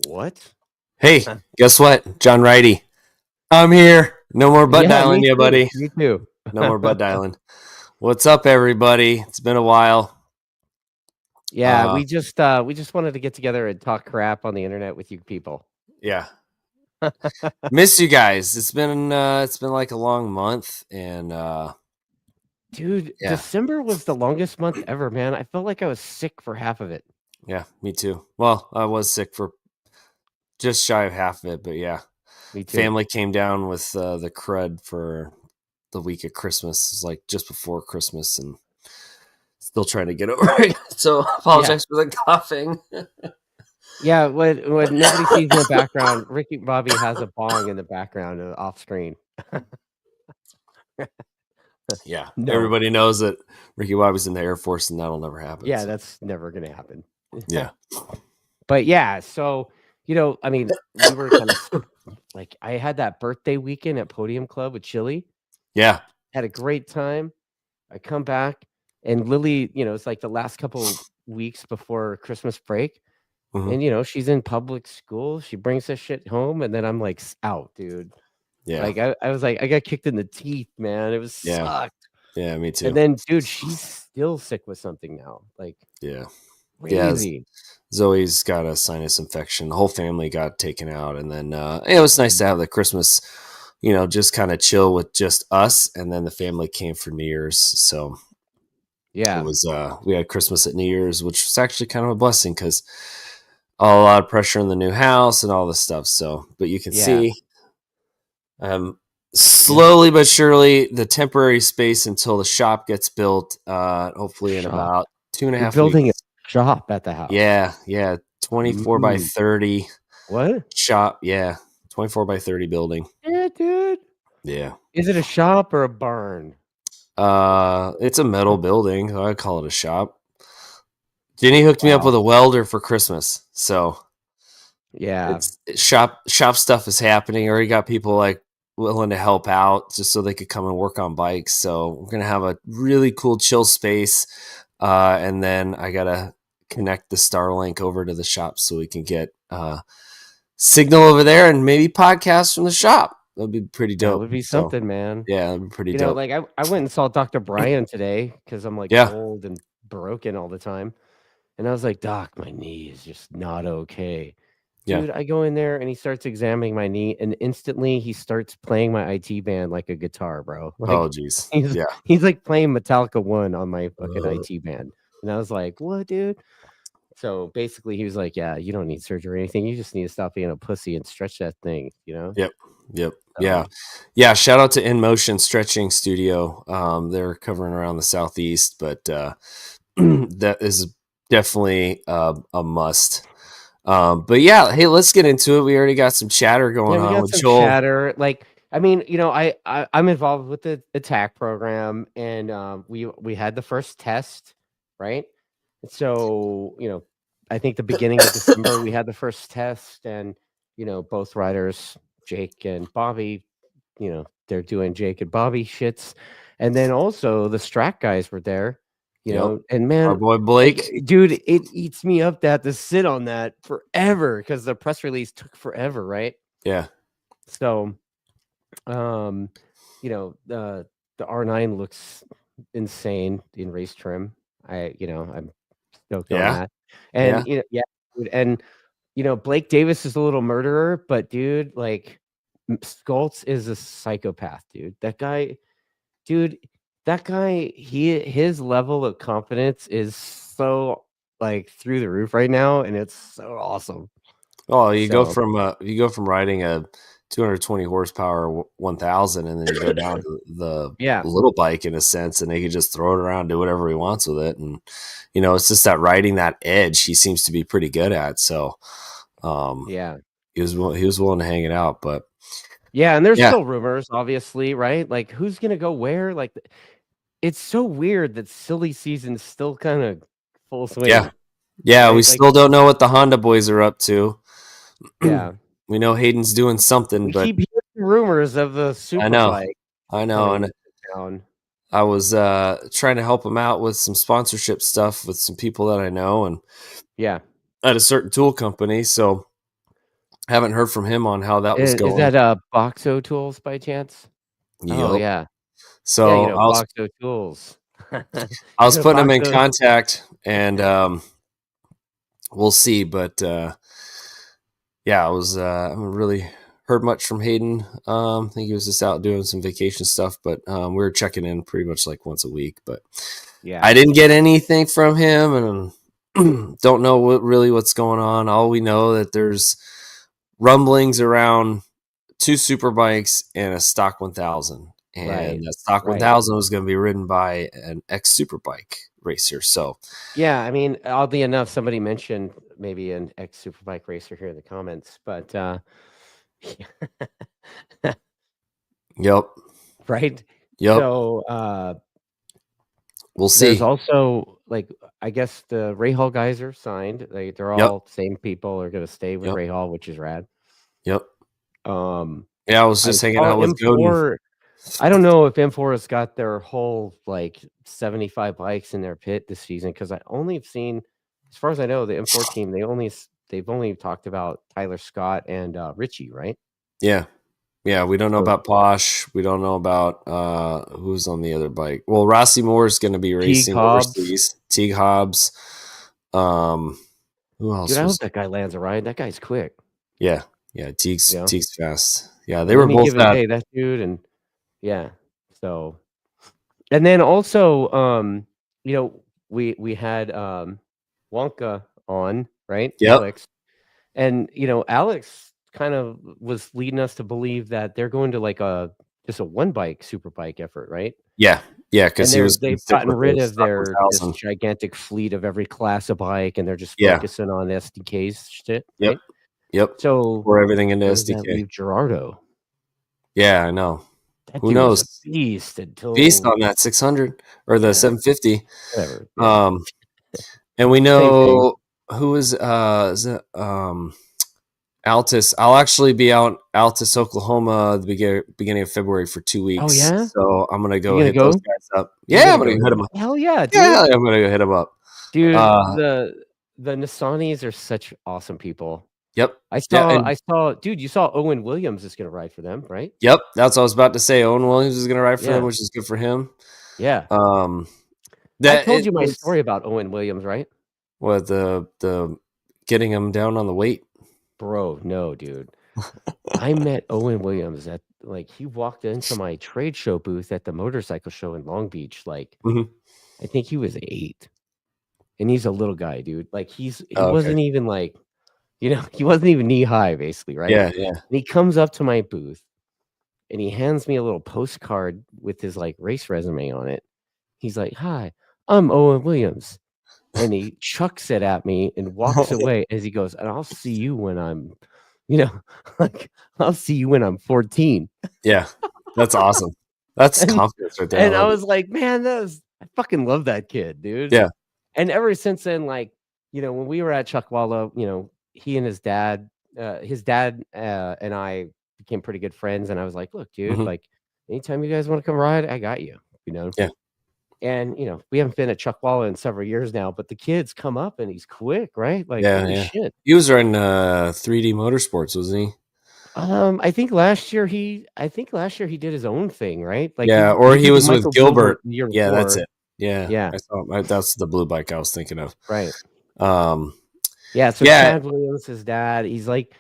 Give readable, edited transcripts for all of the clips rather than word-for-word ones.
What? Hey, guess what? John Righty. I'm here. No more butt dialing you, buddy. Me too. No more butt dialing. What's up, everybody? It's been a while. Yeah, we just wanted to get together and talk crap on the internet with you people. Yeah. Miss you guys. It's been like a long month, and dude, yeah. December was the longest month ever, man. I felt like I was sick for half of it. Yeah, me too. Well, I was sick for just shy of half of it, but yeah. Me too. Family came down with the crud for the week of Christmas. It was like just before Christmas, and still trying to get over it. So apologize for the coughing. Yeah, when nobody sees in the background, Ricky Bobby has a bong in the background off screen. Yeah, no. Everybody knows that Ricky Bobby's in the Air Force, and that'll never happen. Yeah, so. That's never going to happen. Yeah. But yeah, so, I mean, we were kind of like, I had that birthday weekend at Podium Club with Chili. Yeah. Had a great time. I come back, and Lily, it's like the last couple weeks before Christmas break. Mm-hmm. And, she's in public school. She brings this shit home, and then I'm like out, dude. Yeah. Like, I was like, I got kicked in the teeth, man. It was sucked. Yeah, me too. And then, dude, she's still sick with something now. Like, yeah. Crazy. Yeah, Zoe's got a sinus infection. The whole family got taken out. And then it was nice to have the Christmas, just kind of chill with just us. And then the family came for New Year's. So yeah, it was, we had Christmas at New Year's, which was actually kind of a blessing because a lot of pressure in the new house and all this stuff. So, but you can see slowly but surely the temporary space until the shop gets built, hopefully in about 2.5 weeks. Building a shop at the house. Yeah. 24 by 30. What? Shop, yeah. 24 by 30 building. Yeah, dude. Yeah. Is it a shop or a barn? It's a metal building. So I call it a shop. Jenny hooked me up with a welder for Christmas. So yeah. Shop stuff is happening. Already got people like willing to help out just so they could come and work on bikes. So we're gonna have a really cool chill space. And then I gotta connect the Starlink over to the shop so we can get signal over there and maybe podcast from the shop. That'd be pretty dope. That would be something, man. Yeah, that'd be pretty dope. Like I went and saw Dr. Brian today because I'm like old and broken all the time. And I was like, Doc, my knee is just not okay. Dude, I go in there and he starts examining my knee, and instantly he starts playing my IT band like a guitar, bro. Like, oh, geez. He's like playing Metallica 1 on my fucking IT band. And I was like, what, dude? So basically he was like, yeah, you don't need surgery or anything. You just need to stop being a pussy and stretch that thing, Yep. Yeah. Shout out to In Motion Stretching Studio. They're covering around the Southeast, but that is definitely a must. But yeah, hey, let's get into it. We already got some chatter going on with Joel. Chatter. Like, I mean, I'm involved with the attack program, and we had the first test, right? So, I think the beginning of December we had the first test, and both riders, Jake and Bobby, they're doing Jake and Bobby shits, and then also the Strack guys were there. And man, our boy Blake, dude, it eats me up to sit on that forever because the press release took forever, right? Yeah. So, the R9 looks insane in race trim. I'm stoked on that. And and Blake Davis is a little murderer, but dude, like Skoltz is a psychopath, dude. That guy, his level of confidence is so like through the roof right now, and it's so awesome. Oh, you go from riding a 220 horsepower 1000, and then you go down to the little bike in a sense, and he can just throw it around, do whatever he wants with it, and it's just that riding that edge he seems to be pretty good at. So, he was willing to hang it out, but. Yeah, and there's still rumors, obviously, right? Like, who's gonna go where? Like, it's so weird that silly season's still kind of full swing. Yeah, right? We still don't know what the Honda boys are up to. Yeah, we know Hayden's doing something, we but keep hearing rumors of the super bike. I know, and I was trying to help him out with some sponsorship stuff with some people that I know, and at a certain tool company, so. Haven't heard from him on how that was Is going. that Boxo Tools by chance? Oh Yep. yeah, yeah. So Boxo Tools. I was putting him in Boxo. contact, and we'll see. But yeah, I haven't really heard much from Hayden. I think he was just out doing some vacation stuff, but we were checking in pretty much like once a week. But Yeah. I didn't get anything from him, and don't know what's going on. All we know that there's rumblings around 2 super bikes and a stock 1000, and Right. that stock Right. 1000 was going to be ridden by an ex superbike racer. So Yeah, I mean, oddly enough, somebody mentioned maybe an ex superbike racer here in the comments, but yep, right. yep, So we'll there's see. also like I guess the Ray Hall guys are signed. They're Yep, all same people are going to stay with yep, Ray Hall, which is rad. yep. Um, Yeah, I was I just hanging saw out with Godin. M4. I don't know if M4 has got their whole like 75 bikes in their pit this season because I only have seen, as far as I know, the M4 team. They've only talked about Tyler Scott and Richie, right? Yeah, yeah. We don't know So about Posh. We don't know about who's on the other bike. Well, Rossi Moore is going to be Teague racing Hobbs. overseas. Teague Hobbs. Who else Dude, I was? hope that guy lands a ride. That guy's quick. Yeah, yeah. You know, Teague's fast. Yeah, they on were any both given that. day, that dude, and yeah. So, and then also, we had Wonka on, right? Yep. Alex. And, Alex kind of was leading us to believe that they're going to like just a one bike super bike effort, right? Yeah, yeah. Because And he was going they've to stick gotten with rid the of stock this 1000. gigantic fleet of every class of bike, and they're just Yeah. focusing on SDKs shit, Yep. right? Yep. So Pour everything into where does that SDK. leave Gerardo? Yeah, I know. That Who dude was a knows? beast Beast until on that 600 or the yeah, 750. whatever. Yeah, And we same thing. know who is it Altus. I'll actually be out Altus, Oklahoma, the beginning of February for 2 Oh weeks. yeah, So I'm gonna you go gonna hit those go? guys up. You Yeah, gonna I'm gonna go? go hit them up. Hell yeah, Yeah, dude! I'm gonna go hit them up. Dude, Uh, the Nissanis are such awesome people. yep. I Yeah, saw and I saw dude, you saw Owen Williams is gonna ride for them, right? yep, that's what I was about to say. Owen Williams is gonna ride for them, Yeah, which is good for him. yeah. Um, I that told you my it's story about Owen Williams, right? what the getting him down on the weight. Bro, no, dude. I met Owen Williams at he walked into my trade show booth at the motorcycle show in Long Beach, Mhm. I think he was 8, and he's a little guy, dude. Like, he Oh, okay. wasn't even, he wasn't even knee high, basically, right? Yeah, yeah. And he comes up to my booth, and he hands me a little postcard with his, race resume on it. He's like, "Hi, I'm Owen Williams." And he chucks it at me and walks away as he goes, "And I'll see you when I'm, you know, like, I'll see you when I'm 14." Yeah. That's awesome. That's And confidence right there. I and I love it. was like, "Man, I fucking love that kid, dude." Yeah. And ever since then, when we were at Chuckwalla, he and his dad, and I became pretty good friends, and I was like, "Look, dude, Mhm. like, anytime you guys wanna come ride, I got you," you know? Yeah. And, we haven't been at Chuckwalla in several years now, but the kid's come up and he's quick, right? Like, Yeah, holy yeah. shit. He was running 3D Motorsports, wasn't he? I think last year he did his own thing, right? Like, Yeah, or he he did the was with Michael Gilbert Gilbert. the year Yeah, that's before. it. Yeah, Yeah, that's the blue bike I was thinking of. right. Um, Yeah, so yeah, Chad Williams, his dad, he's like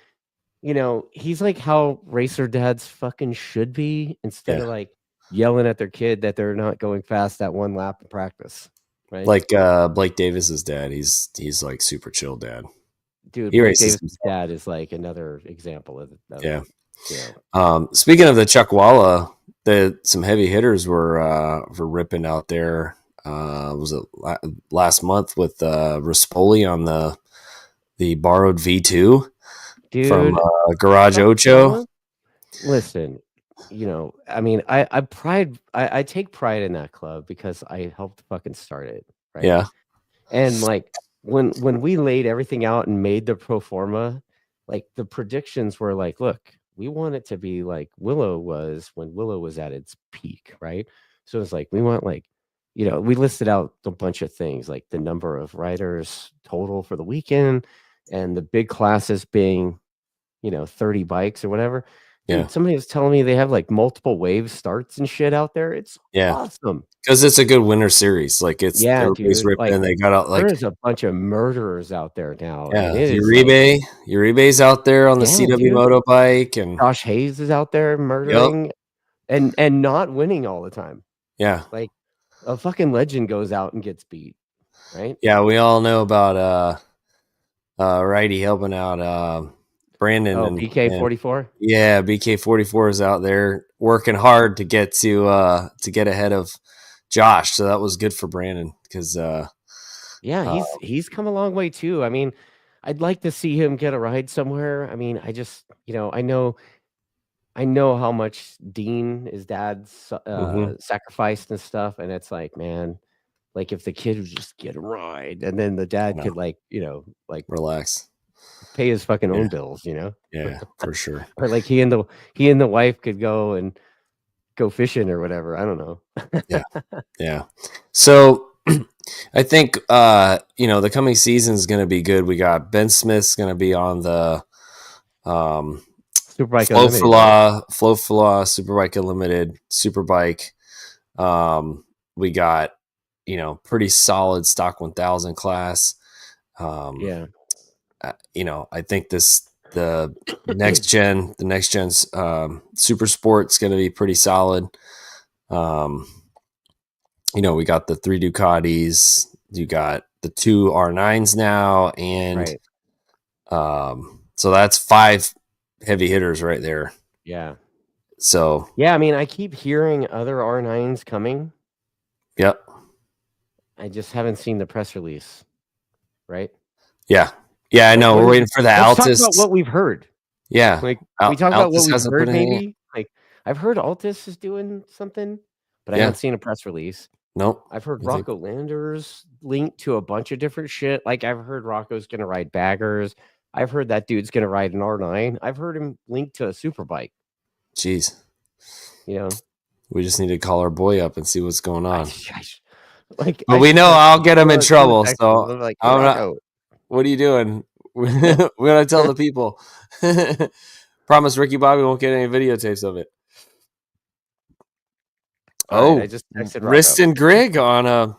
how racer dads fucking should be instead yeah. of, yelling at their kid that they're not going fast that one lap in practice, right? Like Blake Davis's dad. He's like super chill dad. Dude, He Blake races Davis' himself. dad is, another example of Yeah. you know Speaking of the Chuckwalla, some heavy hitters were ripping out there. Was it last month with Rispoli on the borrowed V2 from dude, Garage Ocho? Chuckwalla? Listen, I mean, I take pride in that club because I helped fucking start it, right? Yeah, And when we laid everything out and made the pro forma, the predictions were like, look, we want it to be like Willow was when Willow was at its peak, right? So it's like we want we listed out a bunch of things like the number of riders total for the weekend and the big classes being 30 bikes or whatever. Yeah. Dude, somebody was telling me they have like multiple wave starts and shit out there. It's Yeah. awesome. Because it's a good winter series. Like Yeah, everybody's dude. Like, ripping. They got out like there's a bunch of murderers out there now, and yeah, it is like, Uribe's out there on the yeah, CW dude. moto bike, and Josh Hayes is out there yep, murdering and not winning all the time. yeah, Like a fucking legend goes out and gets beat, right? yeah. We all know about Righty helping out Brandon Oh, and BK44. yeah, BK44 is out there working hard to get ahead of Josh. So that was good for Brandon because Yeah, he's come a long way too. I mean, I'd like to see him get a ride somewhere. I mean, I just, I know how much Dean, his dad's mhm, sacrificed and stuff, and it's like, man, like if the kid would just get a ride, and then the dad no, could like relax. pay his fucking Yeah, own bills, yeah, for sure. or like he and the wife could go and go fishing or whatever. I don't know. Yeah, yeah. So I think the coming season is going to be good. We got Ben Smith's going to be on the Superbike Unlimited, right? Flow for Law Superbike Unlimited Superbike. We got pretty solid stock 1000 class. Yeah. I think the next gen's Super Sport's going to be pretty solid. We got the 3 Ducatis, you got the 2 R9s now, and Right. so that's 5 heavy hitters right there. Yeah. So Yeah, I mean, I keep hearing other R9s coming. yep, I just haven't seen the press release, right? yeah, I Like, know. We're waiting for the let's talk about Altus. what we've heard. Yeah, Like, we talk about what Altus we've hasn't put heard, anything in. maybe. Like, I've heard Altus is doing something, but I Yeah, haven't seen a press release. nope. I've heard I think Rocco Landers linked to a bunch of different shit. Like, I've heard Rocco's gonna ride baggers. I've heard that dude's gonna ride an R9. I've heard him linked to a super bike. jeez, You know, we just need to call our boy up and see what's going I, on. I like But I we know like I'll get him in two trouble. sections. So I'm like, hey, I'm not. Rocco. What are you doing? We're gonna tell the people. Promise Ricky Bobby won't get any videotapes of it. All right, I Oh, just texted Wrist Rocco. and Grig on a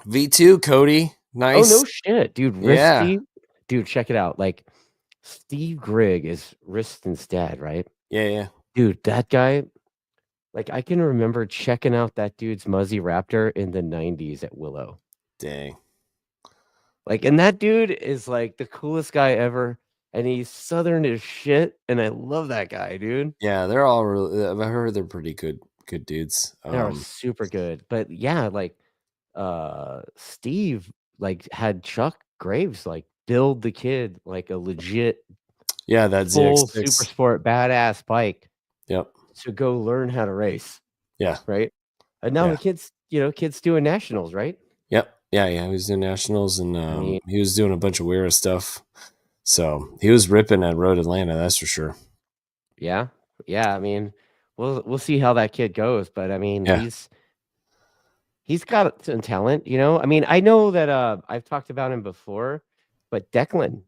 V2, Cody. Oh Nice. no shit, dude. Yeah. Risty, dude. Check it out. Like Steve Grigg is Riston's dad, right? Yeah, yeah. Dude, that guy. Like I can remember checking out that dude's Muzzy Raptor in the '90s at Willow. Dang. Like, and that dude is like the coolest guy ever, and he's southern as shit, and I love that guy, dude. Yeah, they're all really, I've heard they're pretty good dudes. They are super good. But yeah, like Steve like had Chuck Graves like build the kid like a legit yeah, that full super ZX6. sport badass bike Yep. to go learn how to race, Yeah. right? And now Yeah. the kids doing nationals, right? Yep. Yeah, yeah. He was doing nationals and I mean, he was doing a bunch of Wera stuff. So he was ripping at Road Atlanta, that's for sure. yeah. I mean, we'll see how that kid goes, but I mean, Yeah. he's got some talent, I mean, I know that I've talked about him before, but Declan,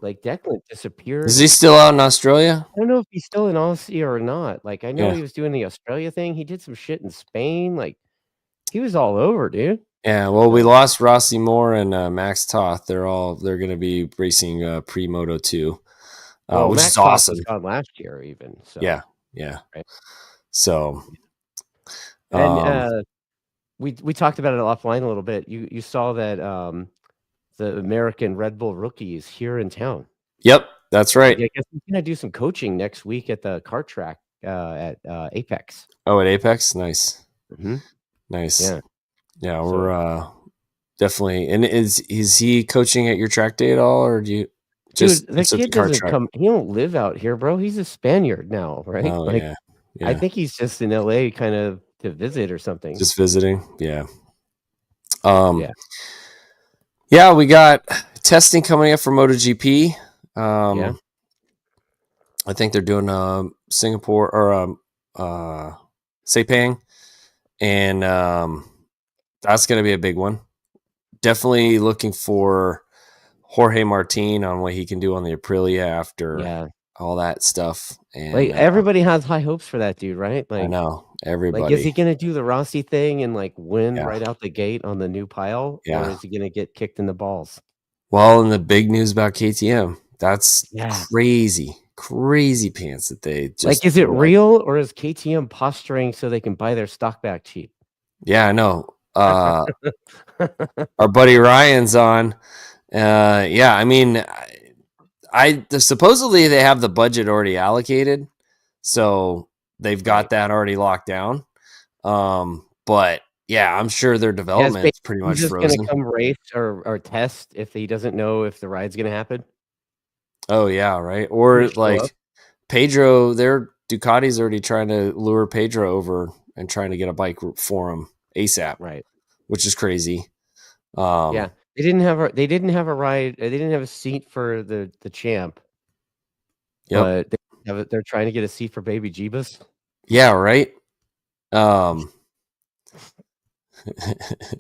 like Declan disappeared. Is he still out in Australia? I don't know if he's still in Aussie or not. Like, I know Yeah. he was doing the Australia thing. He did some shit in Spain. Like, he was all over, dude. Yeah, well, we lost Rossi Moore and Max Toth. They're going to be racing pre-Moto 2, which Max is Toth awesome. was gone last year, even. So Yeah. right. So, and we talked about it offline a little bit. You saw that the American Red Bull rookie is here in town. Yep, that's right. I guess he's gonna do some coaching next week at the kart track at Apex. Oh, at Apex, nice, Mm-hmm. nice. Yeah. We're definitely. And is he coaching at your track day at all, or do you just dude? The kid doesn't come. He don't live out here, bro. He's a Spaniard now, right? Oh, like, yeah. I think he's just in LA, kind of to visit or something. Just visiting, yeah. Yeah, we got testing coming up for MotoGP. Yeah. I think they're doing Singapore or Sepang, and that's going to be a big one. Definitely looking for Jorge Martin on what he can do on the Aprilia after Yeah. all that stuff. And Like everybody has high hopes for that dude, right? I Like, know like everybody. is he gonna do the Rossi thing and like win Yeah. right out the gate on the new pile, or Yeah. is he gonna get kicked in the balls? Well, and the big news about KTM, that's Yeah. crazy pants that they just Like, is it threw out. real, or is KTM posturing so they can buy their stock back cheap? Yeah, I know. Our buddy Ryan's on. Yeah, I mean, supposedly they have the budget already allocated, so they've got that already locked down. But yeah, I'm sure their development's pretty much just frozen. gonna come race or test if he doesn't know if the ride's gonna happen. Oh yeah, right. Or like Pedro, their Ducati's already trying to lure Pedro over and trying to get a bike for him ASAP, right? Which is crazy. Yeah, they didn't have a ride. They didn't have a seat for the champ. Yep. But they're trying to get a seat for Baby Jeebus. Yeah, right.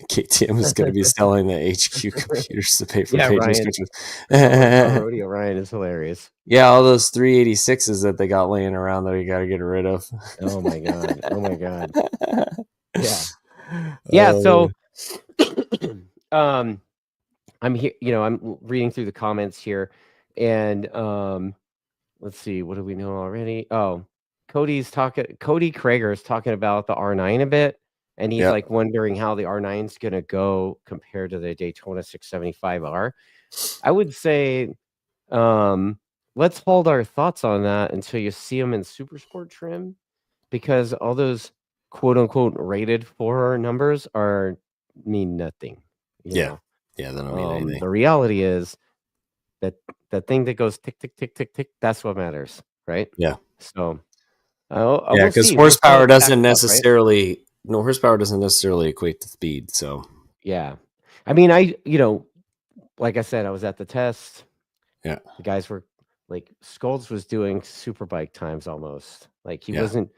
KTM is going to be selling the HQ computers to pay for Pedro's pictures. Rodeo Ryan is hilarious. Yeah, all those 386s that they got laying around that you got to get rid of. Oh my god! Oh my god! Yeah, yeah. So, I'm here. I'm reading through the comments here, and let's see. What do we know already? Oh, Cody Krager is talking about the R9 a bit. And he's like wondering how the R9 is going to go compared to the Daytona 675R. I would say let's hold our thoughts on that until you see them in super sport trim, because all those quote unquote rated for numbers mean nothing. You know? Yeah, they don't mean anything. The reality is that the thing that goes tick, tick, tick, tick, tick, that's what matters, right? Yeah. So, yeah, because horsepower doesn't necessarily... No, horsepower doesn't necessarily equate to speed. So yeah, I mean, like I said, I was at the test. Yeah, the guys were like, Skolds was doing superbike times almost. Like he wasn't.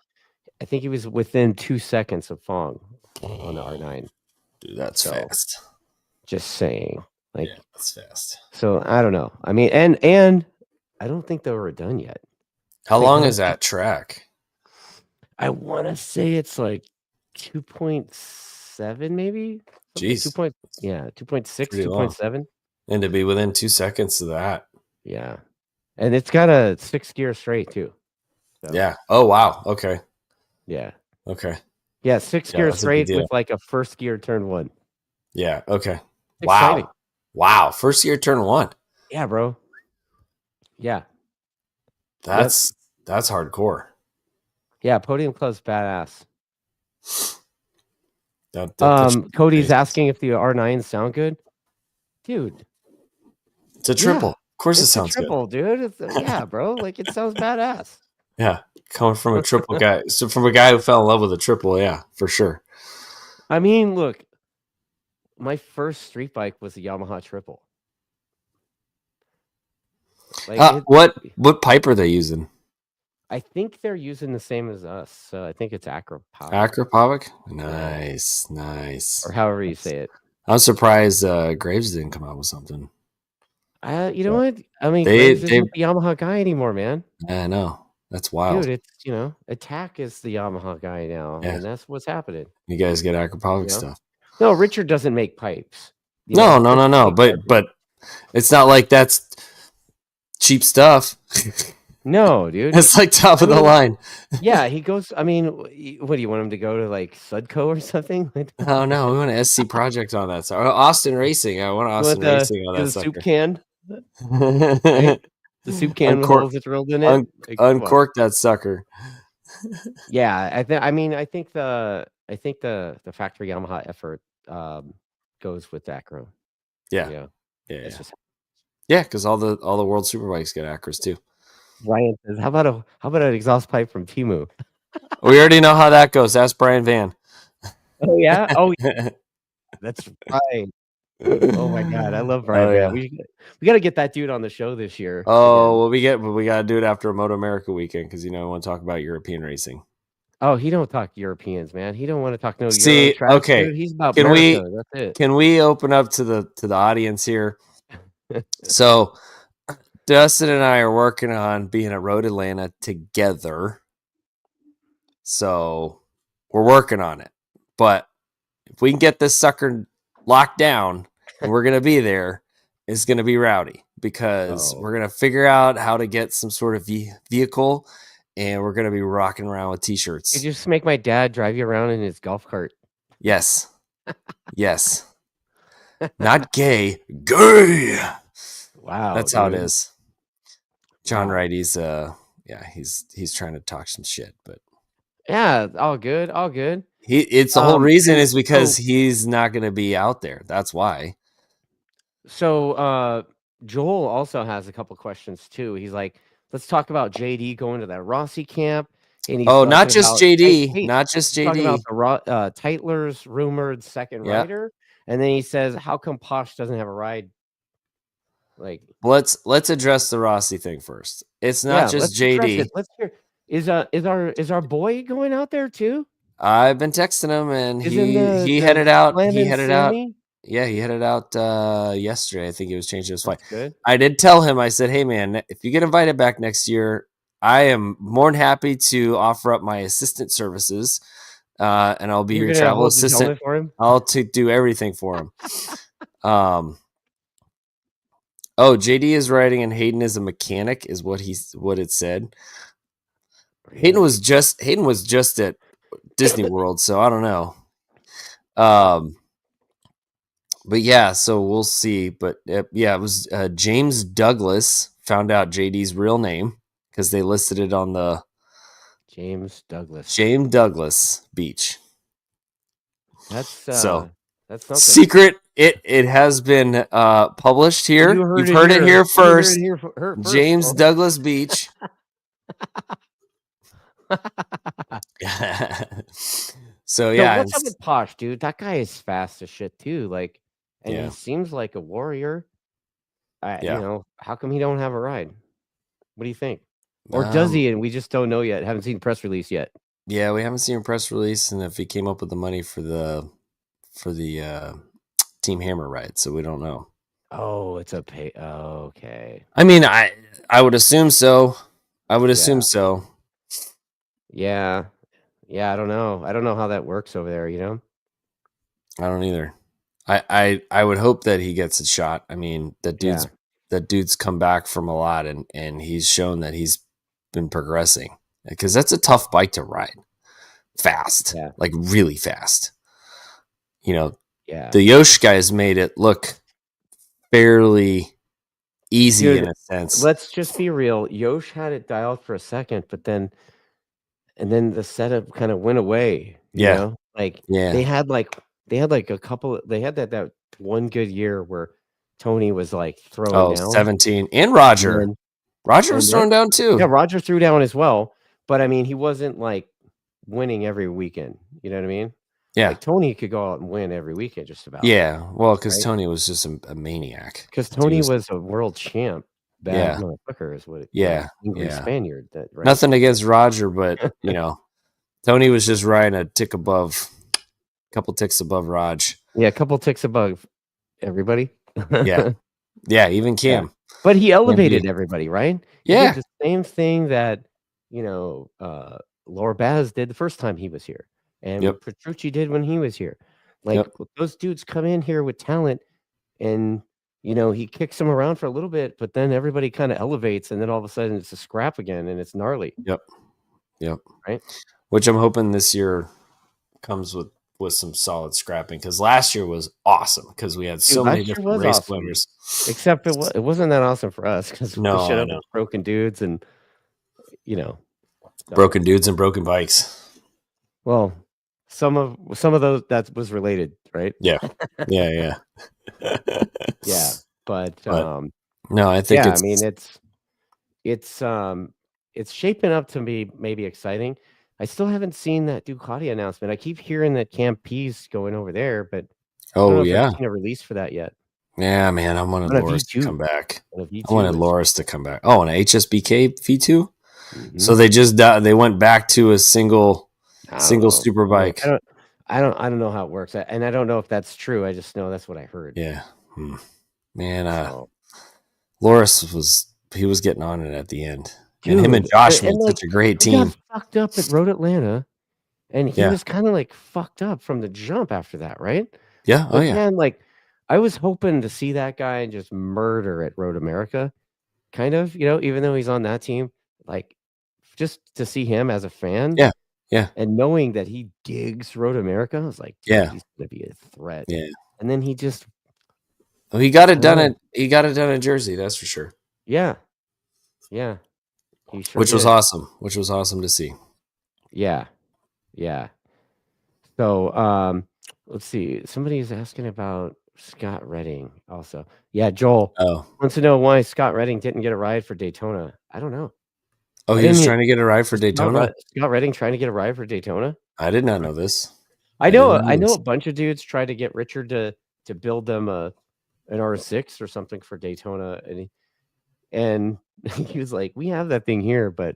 I think he was within 2 seconds of Fong on the R9. Dude, that's fast. Just saying, like that's fast. So I don't know. I mean, and I don't think they were done yet. How long is that track? I want to say it's like 2.7 maybe. Jeez. 2.6, 2.7. And to be within 2 seconds of that. Yeah. And it's got a 6-gear straight too. So. Yeah. Oh wow. Okay. Yeah. Okay. Yeah, 6-gear straight with like a first gear turn 1. Yeah. Okay. Exciting. Wow. First gear turn 1. Yeah, bro. Yeah. That's hardcore. Yeah, Podium Club's badass. Cody's asking if the R9s sound good. Dude. It's a triple. Of course it sounds triple, good. Dude. Yeah, bro. Like it sounds badass. Yeah. Coming from a triple guy. So from a guy who fell in love with a triple, yeah, for sure. I mean, look, my first street bike was a Yamaha triple. Like what pipe are they using? I think they're using the same as us. So I think it's Acropovic. Acropovic? Nice. Or however you say it. I'm surprised Graves didn't come out with something. You know what? I mean, Graves isn't the Yamaha guy anymore, man. I know. That's wild. Dude, it's, Attack is the Yamaha guy now. Yeah. And that's what's happening. You guys get Acropovic stuff. No, Richard doesn't make pipes. No. But it's not like that's cheap stuff. No, dude. It's like top of the line. Yeah, he goes. I mean, what do you want him to go to, like Sudco or something? Oh no, we want an SC Project on that. So Austin Racing. I want Austin Racing on that. The soup can. Right? The soup can with holes drilled in it. Uncork that sucker. Yeah, I think the factory Yamaha effort goes with Acro. Yeah. Because all the World Superbikes get Acros too. Ryan says, "How about an exhaust pipe from Timu?" We already know how that goes. That's Brian Van. Oh yeah. Oh, yeah. That's right. Oh my god, I love Brian Van. We got to get that dude on the show this year. Oh, we got to do it after a MotoAmerica weekend because we want to talk about European racing. Oh, he don't talk Europeans, man. He don't want to talk See, Euro okay. Dude. He's about America. That's it. Can we open up to the audience here? So Dustin and I are working on being at Road Atlanta together. So we're working on it. But if we can get this sucker locked down and we're going to be there, it's going to be rowdy because we're going to figure out how to get some sort of vehicle and we're going to be rocking around with You t-shirts. just make my dad drive you around in his golf cart. Yes. Yes. Not gay. Gay. Wow. That's dude. how it is. John Wow. Wright, he's trying to talk some shit, but Yeah, all good, all good. it's the whole reason and is because he's not going to be out there. That's why. So Joel also has a couple questions too. He's like, let's talk about JD going to that Rossi camp. And he's Oh, not talking just about JD, not just he's talking about JD. the Titler's rumored second Yeah. rider. And then he says, how come Posh doesn't have a ride? Like, let's address the Rossi thing first. It's not just JD. Let's hear. Is our boy going out there too? I've been texting him and he the headed out. Slam He and headed out. Sammy? Yeah, he headed out yesterday. I think he was changing his flight. Good. I did tell him, I said, hey man, if you get invited back next year, I am more than happy to offer up my assistant services. And I'll be your travel assistant. For him? I'll do everything for him. Oh, JD is riding and Hayden is a mechanic, is what it said. Really? Hayden was just at Disney World, so I don't know. But yeah, so we'll see. But yeah, it was James Douglas found out JD's real name because they listed it on the James Douglas Beach. That's so that's something. Secret. It has been published here. You've heard it here first. James Douglas Beach. So yeah, what's up with Posh, dude? That guy is fast as shit too. Like, and he seems like a warrior. You know, how come he don't have a ride? What do you think? Or does he? And we just don't know yet. Haven't seen press release yet. Yeah, we haven't seen a press release, and if he came up with the money for the Team Hammer ride, so we don't know. Oh, it's a pay. Oh, okay. I mean, I would assume so. I would assume so. Yeah. Yeah, I don't know. I don't know how that works over there, you know? I don't either. I would hope that he gets a shot. I mean, that dude's come back from a lot and he's shown that he's been progressing. Because that's a tough bike to ride. Fast. Like really fast. You know, the Yosh guys made it look fairly easy in a sense. Let's just be real. Yosh had it dialed for a second, but then the setup kind of went away. You know? Like they had like a couple. They had that one good year where Tony was like throwing down 17 and Roger. Roger was throwing down too. Yeah, Roger threw down as well. But I mean, he wasn't like winning every weekend. You know what I mean? Yeah. Like Tony could go out and win every weekend just about. Yeah. Well, because Tony was just a maniac. Because Tony was a world champ. Bad motherfucker is what it English Spaniard. That right? Nothing against Roger, but you know, Tony was just riding a couple ticks above Raj. Yeah, a couple ticks above everybody. Yeah, even Cam. Yeah. But he elevated everybody, right? Yeah. He did the same thing that, you know, Laura Baz did the first time he was here. And what Petrucci did when he was here. Like those dudes come in here with talent and you know, he kicks them around for a little bit, but then everybody kind of elevates and then all of a sudden it's a scrap again and it's gnarly. Yep. Right. Which I'm hoping this year comes with some solid scrapping because last year was awesome because we had so many different race winners. Except it wasn't that awesome for us because we showed up with broken dudes and you know, broken dudes and broken bikes. Well, some of those that was related, right? Yeah. Yeah, but no, I think I mean it's shaping up to be maybe exciting. I still haven't seen that Ducati announcement. I keep hearing that Camp P's going over there, but I don't know if I've seen a release for that yet. Yeah, man, I wanted Loris to come back. I wanted Loris to come back. Oh, an HSBK V2. Mm-hmm. So they went back to a single super bike. I don't know how it works, and I don't know if that's true. I just know that's what I heard. Yeah, man. Loris was getting on it at the end, and him and Dude. Josh And made like such a great he got team. fucked up at Road Atlanta, and he Yeah, was kind of like fucked up from the jump after that, right? yeah, oh But yeah, man, like I was hoping to see that guy just murder at Road America, kind of, even though he's on that team, like just to see him as a fan yeah, yeah, and knowing that he gigs Road America, I was like, dude, yeah, he's gonna be a threat. yeah. And then he just, Well, he got I it don't done know. in Jersey, that's for sure. Yeah, yeah, he sure Which was did. awesome. Which was awesome to see. Yeah, yeah. So, let's see. Somebody's asking about Scott Redding also. Yeah, Joel Oh, wants to know why Scott Redding didn't get a ride for Daytona. I don't know. oh, I he didn't was e trying to get a ride for was Daytona. Scott Redding trying to get a ride for Daytona? I did not know this. I I did know not I know know this. a bunch of dudes tried to get Richard to build them an R6 or something for Daytona, and he was like, "We have that thing here, but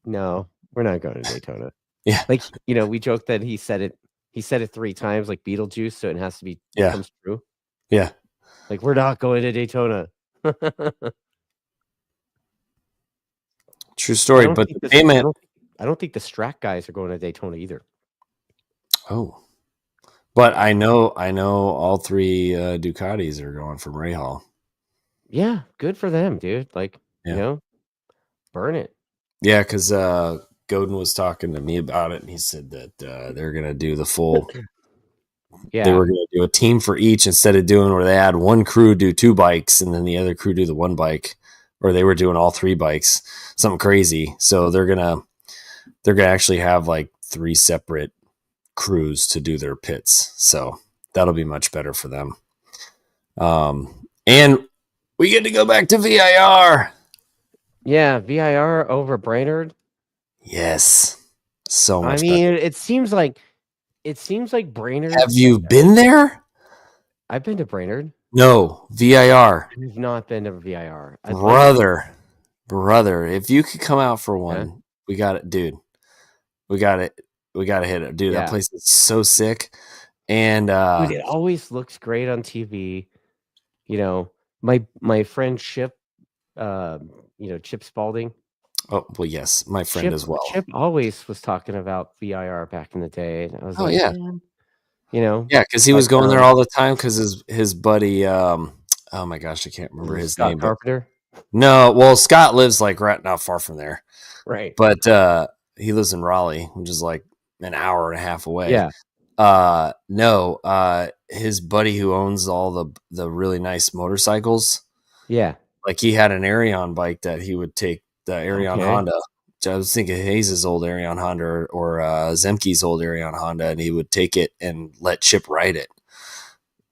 no, we're not going to Daytona." Yeah, Like, we joked that he said it 3 times like Beetlejuice, so it yeah, comes true. yeah. Like, "We're not going to Daytona." True I story. don't But think the this payment. I don't think the Strack guys are going to Daytona either. Oh, but I know all three Ducatis are going from Rahal. Yeah, good for them, dude. Like, Yeah, burn it. yeah. Because Godin was talking to me about it, and he said that they're gonna do the full. They Yeah. were gonna do a team for each instead of doing where they had one crew do 2 bikes and then the other crew do the 1 bike, or they were doing all 3 bikes. Something crazy. So they're gonna actually have like 3 separate crews to do their pits. So that'll be much better for them. And we get to go back to VIR. Yeah, VIR over Brainerd. Yes. So I much better. mean, it seems like Brainerd. Have you been there? I've been to Brainerd. No, VIR. I've not been to VIR. I'd like to. Brother, if you could come out for Yeah. one, we got it, dude. We got it. We got to hit it. Dude, Yeah. that place is so sick. And Dude, it always looks great on TV. My friend Chip, Chip Spalding. oh, well, yes, my friend as well. Chip always was talking about VIR back in the day. And I was like, yeah. man, Yeah, because he was going there all the time because his buddy, oh my gosh, I can't remember his name. Carpenter. No, well, Scott lives like right not far from there. Right. But he lives in Raleigh, which is like an hour and a half away. Yeah. No, his buddy who owns all the really nice motorcycles. Yeah. Like he had an Arion bike that he would take the Arion Okay. Honda. I was thinking Hayes' old Arion Honda or Zemke's old Arion Honda, and he would take it and let Chip ride it.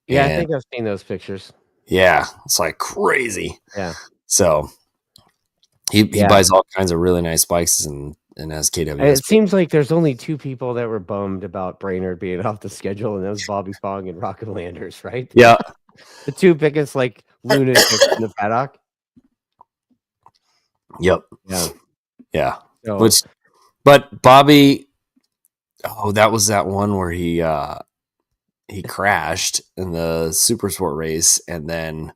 Yeah, And I think I've seen those pictures. yeah, it's like crazy. Yeah. So he buys all kinds of really nice bikes and has KWS. And it seems like there's only 2 people that were bummed about Brainerd being off the schedule, and that was Bobby Fong and Rocket Landers, right? Yeah. The 2 biggest like lunatics in the paddock. Yep. Yeah. Yeah. So, But Bobby, that was that one where he crashed in the Super Sport race and then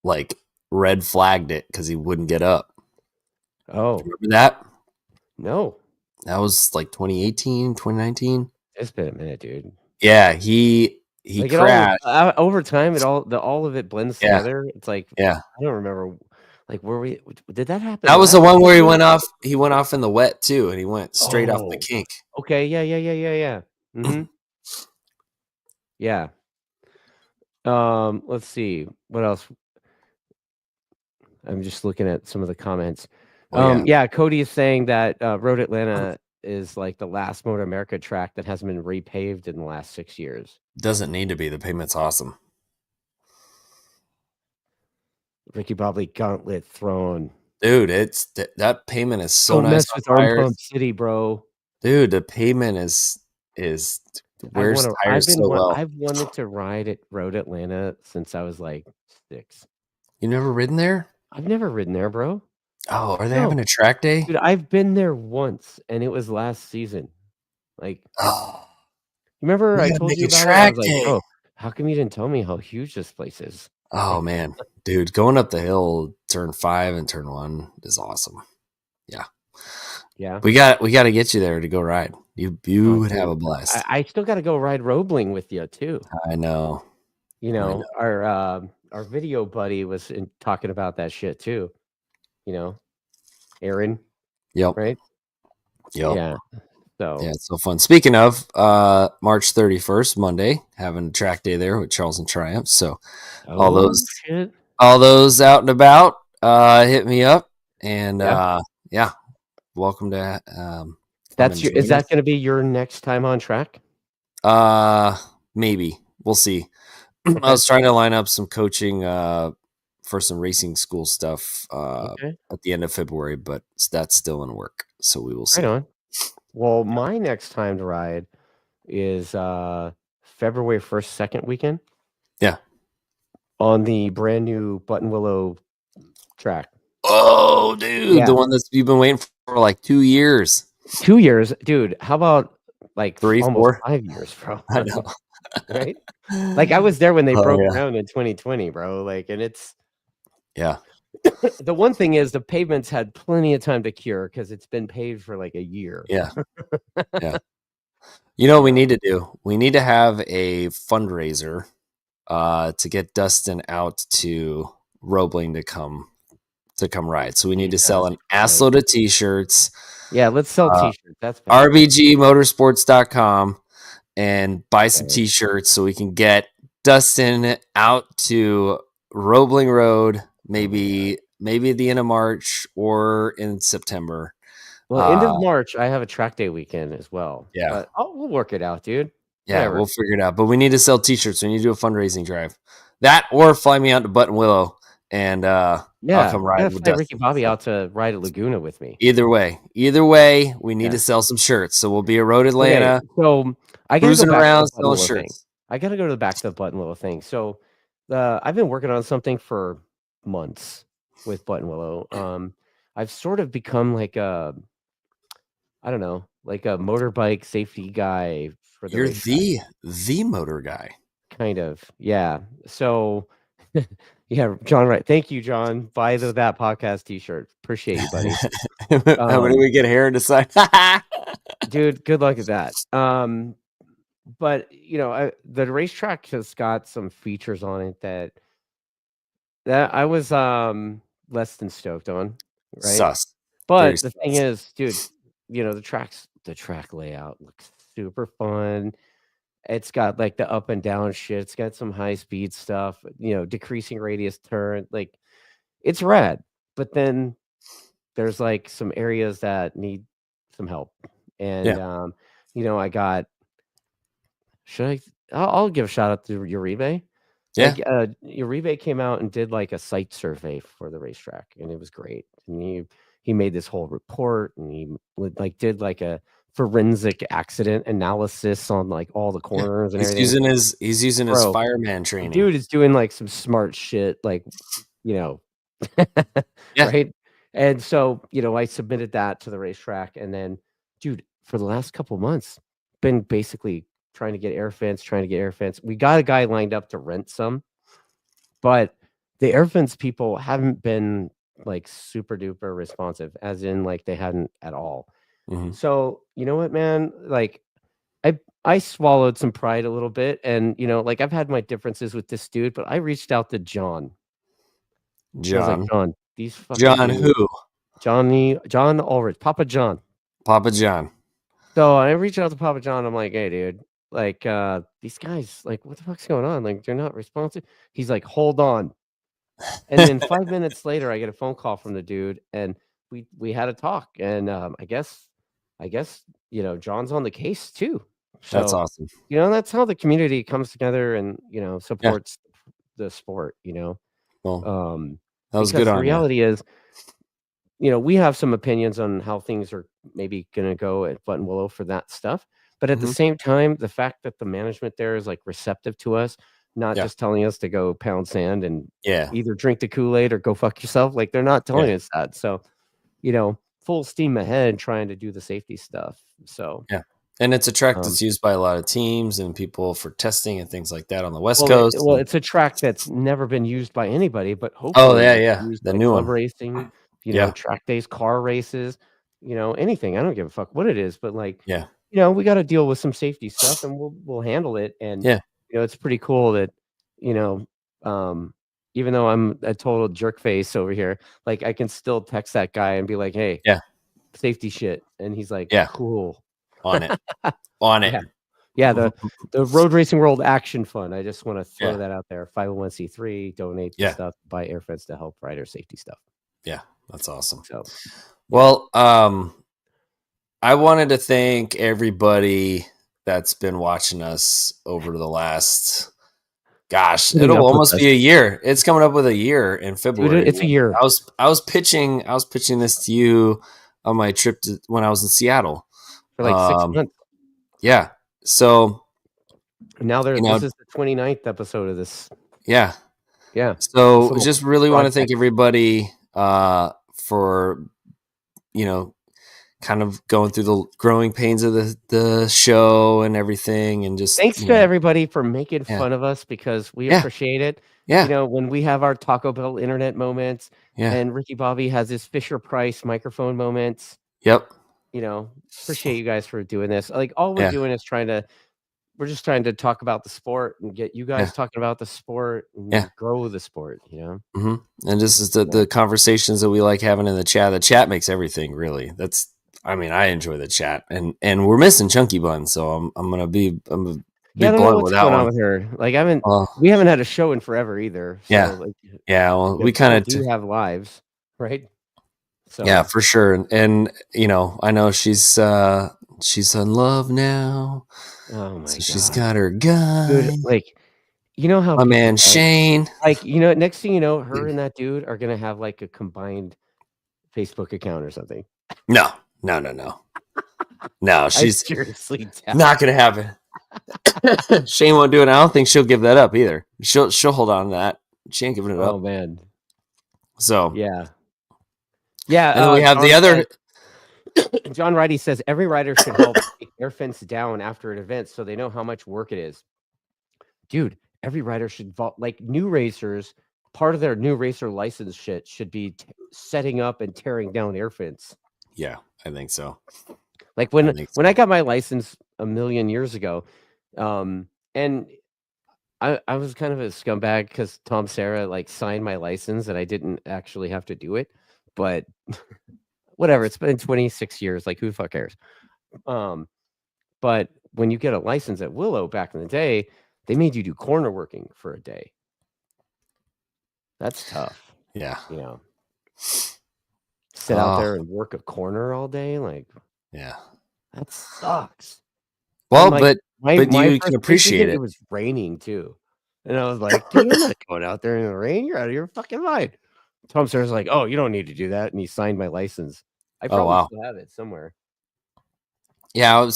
like red flagged it because he wouldn't get up. oh, Remember that? no. That was like 2018, 2019. It's been a minute, dude. Yeah, he Like crashed. Over time, all of it blends together. It's like, yeah, I don't remember. Like, did that happen? that was the one where he went off. He went off in the wet too, and he went straight off the kink. Okay, yeah. Mm-hmm. Yeah. Let's see what else. I'm just looking at some of the comments. Yeah, Cody is saying that Road Atlanta is like the last MotoAmerica track that hasn't been repaved in the last 6 years. Doesn't need to be. The pavement's awesome. Ricky Bobby gauntlet thrown. Dude, it's that pavement is so nice. Mess with Arm Pump City, bro. Dude, the pavement is wears tires so well. I've wanted to ride at Road Atlanta since I was like 6. You never ridden there? I've never ridden there, bro. Oh, are they having a track day? Dude, I've been there once, and it was last season. Like, remember I told you about it? I was like, oh, how come you didn't tell me how huge this place is? Oh man, dude, going up the hill, turn 5 and turn 1 is awesome. Yeah, Yeah. we got to get you there to go ride. You Oh, would have dude. a blast. I still got to go ride Roebling with you too. I know. You I know, know. our video buddy was talking about that shit too. You know, Aaron, Yep. right? Yep. Yeah. So Yeah, it's so fun. Speaking of, March 31st, Monday, having a track day there with Charles and Triumph. So all oh those shit. all those out and about, hit me up, and Yeah. yeah, welcome to come That's and your is join that us. gonna be your next time on track? Maybe we'll see. I Okay. was trying to line up some coaching for some racing school stuff Okay. at the end of February, but that's still in work, so we will Right see. on. Well, my next time to ride is February 1st, second weekend Yeah. on the brand new Button Willow track. Oh, dude, the Yeah. one that's you've been waiting for like 2 years, 2 years, dude. How about like 3, almost 4. 5 years, bro? I know. Right? Like I was there when they Oh broke yeah, ground in 2020, bro. Like, and it's yeah, the one thing is the pavements had plenty of time to cure because it's been paved for like a year. yeah, yeah. You know what You we know? need to do? We need to have a fundraiser to get Dustin out to Roebling to come ride. So we need to sell Jesus an Christ. assload of t-shirts, Yeah, let's sell uh, t-shirts. That's better. rbgmotorsports.com, and buy some Okay. t-shirts so we can get Dustin out to Roebling Road, Oh my God. maybe at the end of March or in September. Well, end Uh, of March, I have a track day weekend as well. yeah, But we'll work it out, dude. yeah, Whatever. we'll figure it out. But we need to sell t-shirts. We need to do a fundraising drive. That or fly me out to Button Willow and I'll Yeah, come I ride gotta with fly Ricky Dustin. Bobby So out to ride at Laguna with me. either way, we need Yeah. to sell some shirts. So we'll be at Road Okay, Atlanta, so I gotta go cruising back to the around Button selling Willow thing. shirts. I gotta go to the back to the Button Willow thing. So I've been working on something for months with Button Willow. I've sort of become like a I don't know, like a motorbike safety guy for the You're racetrack. the motor guy. Kind of. Yeah. So yeah, John, right. Thank you, John. Buy that podcast t-shirt. Appreciate you, buddy. How many Um, we get here to sign? dude, good luck at that. But you know, the racetrack has got some features on it that I was less than stoked on, right? Sus. Very But the thing sus. is, dude, you know, the track layout looks super fun. It's got like the up and down shit. It's got some high speed stuff, you know, decreasing radius turn. Like it's rad. But then there's like some areas that need some help. And Yeah. you know, I got should I'll give a shout out to Uribe. Yeah. Like Uribe came out and did like a site survey for the racetrack and it was great. And he made this whole report and he like did like a forensic accident analysis on like all the Yeah. corners and everything. He's using his Bro, fireman training. dude is doing like some smart shit, like, you know, Yeah. right? And so, you know, I submitted that to the racetrack. And then, dude, for the last couple months, been basically trying to get air fence. We got a guy lined up to rent some, but the air fence people haven't been like super duper responsive, as in like they hadn't at all. Mhm. So, you know what, man? Like, I swallowed some pride a little bit, and you know, like I've had my differences with this dude, but I reached out to John. I was like, John. John, these fucking John dudes, who? John Ulrich, Papa John. Papa John. So I reached out to Papa John. I'm like, hey, dude, like these guys, like, what the fuck's going on? Like, they're not responsive. He's like, hold on. And then 5 minutes later, I get a phone call from the dude, and we had a talk. And I guess you know, John's on the case too. That's So, awesome. you know, that's how the community comes together and, you know, Yeah. supports the sport, you know. Well, Um, that was good because the on you. reality is, you know, we have some opinions on how things are maybe gonna go at Button Willow for that stuff. But at the Mhm. same time, the fact that the management there is like receptive to us, not Yeah. just telling us to go pound sand and Yeah. either drink the Kool-Aid or go fuck yourself. Like they're not Yeah. telling us that. So, you know, full steam ahead trying to do the safety stuff. So Yeah. And it's a track that's used by a lot of teams and people for testing and things like that on the West Well, Coast. it's a track that's never been used by anybody, but hopefully used the by new club one. racing, TrackDaz, car races, anything. I don't give a fuck what it is, but like, we got to deal with some safety stuff, and we'll handle it. And it's pretty cool that even though I'm a total jerk face over here, like I can still text that guy and be like, hey, safety shit, and he's like, cool, on it, on it. Yeah, the Road Racing World Action Fund. I just want to throw that out there. 501c3, donate the stuff, buy air fence to help rider safety stuff. Yeah, that's awesome. So, well, I wanted to thank everybody that's been watching us over the last, it'll almost be a year. It's coming up with a year in February. Dude, it's a year. I was pitching this to you on my trip when I was in Seattle for like 6 months. Yeah. So now this is the 29th episode of this. Yeah. Yeah. So just really want to thank everybody for, kind of going through the growing pains of the show and everything. And just thanks to everybody for making fun of us, because we appreciate it. Yeah. When we have our Taco Bell internet moments and Ricky Bobby has his Fisher Price microphone moments. Yep. Appreciate you guys for doing this. Like all we're doing is we're just trying to talk about the sport and get you guys talking about the sport and grow the sport, Mm-hmm. And this is the conversations that we like having in the chat. The chat makes everything, really. I enjoy the chat, and we're missing Chunky Bun, so I'm gonna be I don't know what's going on with her. Like we haven't had a show in forever either. So well, we kind of do have lives, right? So yeah, for sure. And I know she's in love now. Oh my God. She's got her guy. Dude, like, how my man Shane. Like, next thing you know, her and that dude are gonna have like a combined Facebook account or something. No, she's seriously not gonna happen. Shane won't do it. I don't think she'll give that up either. She'll hold on to that. She ain't giving it up. Oh man. So yeah. And then we have the other. John Righty says every rider should help take air fence down after an event so they know how much work it is. Dude, every rider should like new racers. Part of their new racer license shit should be setting up and tearing down air fence. Yeah, I think so. Like when I got my license a million years ago, and I was kind of a scumbag because Tom Serra like signed my license and I didn't actually have to do it, but whatever. It's been 26 years. Like who the fuck cares? But when you get a license at Willow back in the day, they made you do corner working for a day. That's tough. Yeah. Sit out there and work a corner all day. Like, yeah, that sucks. Well, but you can appreciate it. It was raining too. And I was like, dude, I'm not going out there in the rain. You're out of your fucking mind. Tom Serra's like, oh, you don't need to do that. And he signed my license. I probably still have it somewhere. Yeah,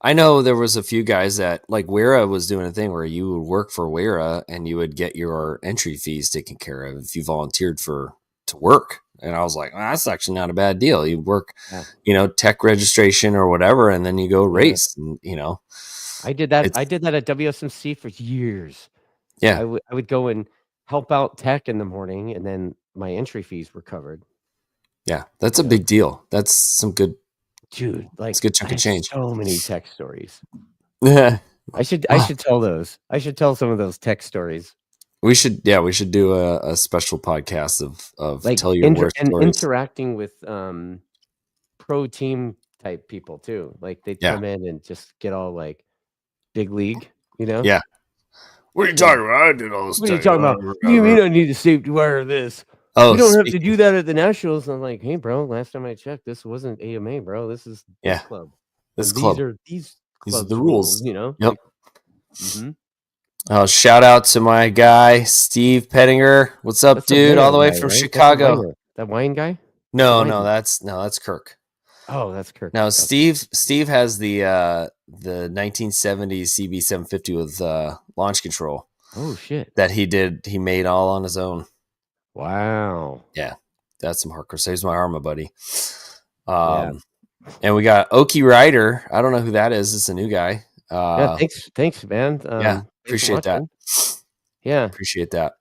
I know there was a few guys that like Wera was doing a thing where you would work for Wera and you would get your entry fees taken care of if you volunteered to work. And I was like, well, that's actually not a bad deal. You work, tech registration or whatever, and then you go race. And, I did that. I did that at WSMC for years. Yeah, I would go and help out tech in the morning, and then my entry fees were covered. Yeah, that's a big deal. That's some good. Dude, like it's a good chunk of change. So many tech stories. Yeah, I should tell those. I should tell some of those tech stories. We should do a special podcast of like tell your worst stories. Interacting with pro team type people too. Like they'd come in and just get all like big league, Yeah. What are you talking about? I did all this. What are you talking about? What do you mean I need a safety wire of this? Oh, you don't have to do that at the Nationals. I'm like, hey, bro, last time I checked, this wasn't AMA, bro. This is this club. These are the rules. Yep. Like, shout out to my guy, Steve Pettinger. What's up, dude? All the way from Chicago. That wine guy? No, that's Kirk. Oh, that's Kirk. Now, Steve has the 1970s CB750 with launch control. Oh shit! That he made all on his own. Wow. Yeah, that's some hardcore. Saves my armor, buddy. And we got Oki Ryder. I don't know who that is. It's a new guy. Yeah, thanks, man. Yeah, Thanks for appreciate that. watching. Yeah. Appreciate that.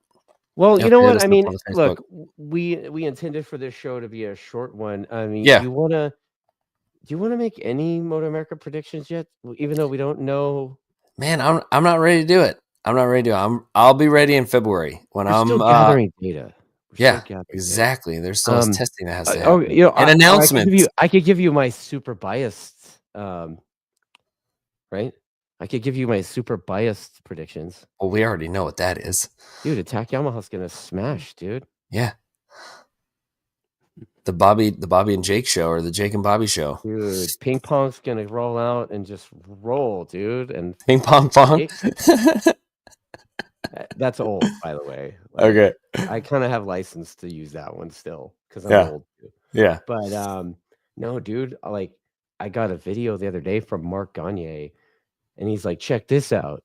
Well, you know Hit what? us I up mean, on the Facebook. look, we intended for this show to be a short one. I mean, Yeah. do you wanna make any MotoAmerica predictions yet? Even though we don't know. Man, I'm not ready to do it. I'm not ready to do it. I'll be ready in February when We're I'm still gathering data. We're still yeah, gathering data. exactly. There's still testing that has to Oh, happen. And announcements. I could give you my super biased, right? I could give you my super biased predictions. Well, we already know what that is. Dude, Attack Yamaha's gonna smash, dude. Yeah. The Bobby and Jake show, or the Jake and Bobby show. Dude, Ping Pong's gonna roll out and just roll, dude. And Ping Pong. that's old, by the way. Like, Okay. I kind of have license to use that one still because I'm Yeah. old too. Yeah. But no, dude, like I got a video the other day from Mark Gagne, and he's like, check this out.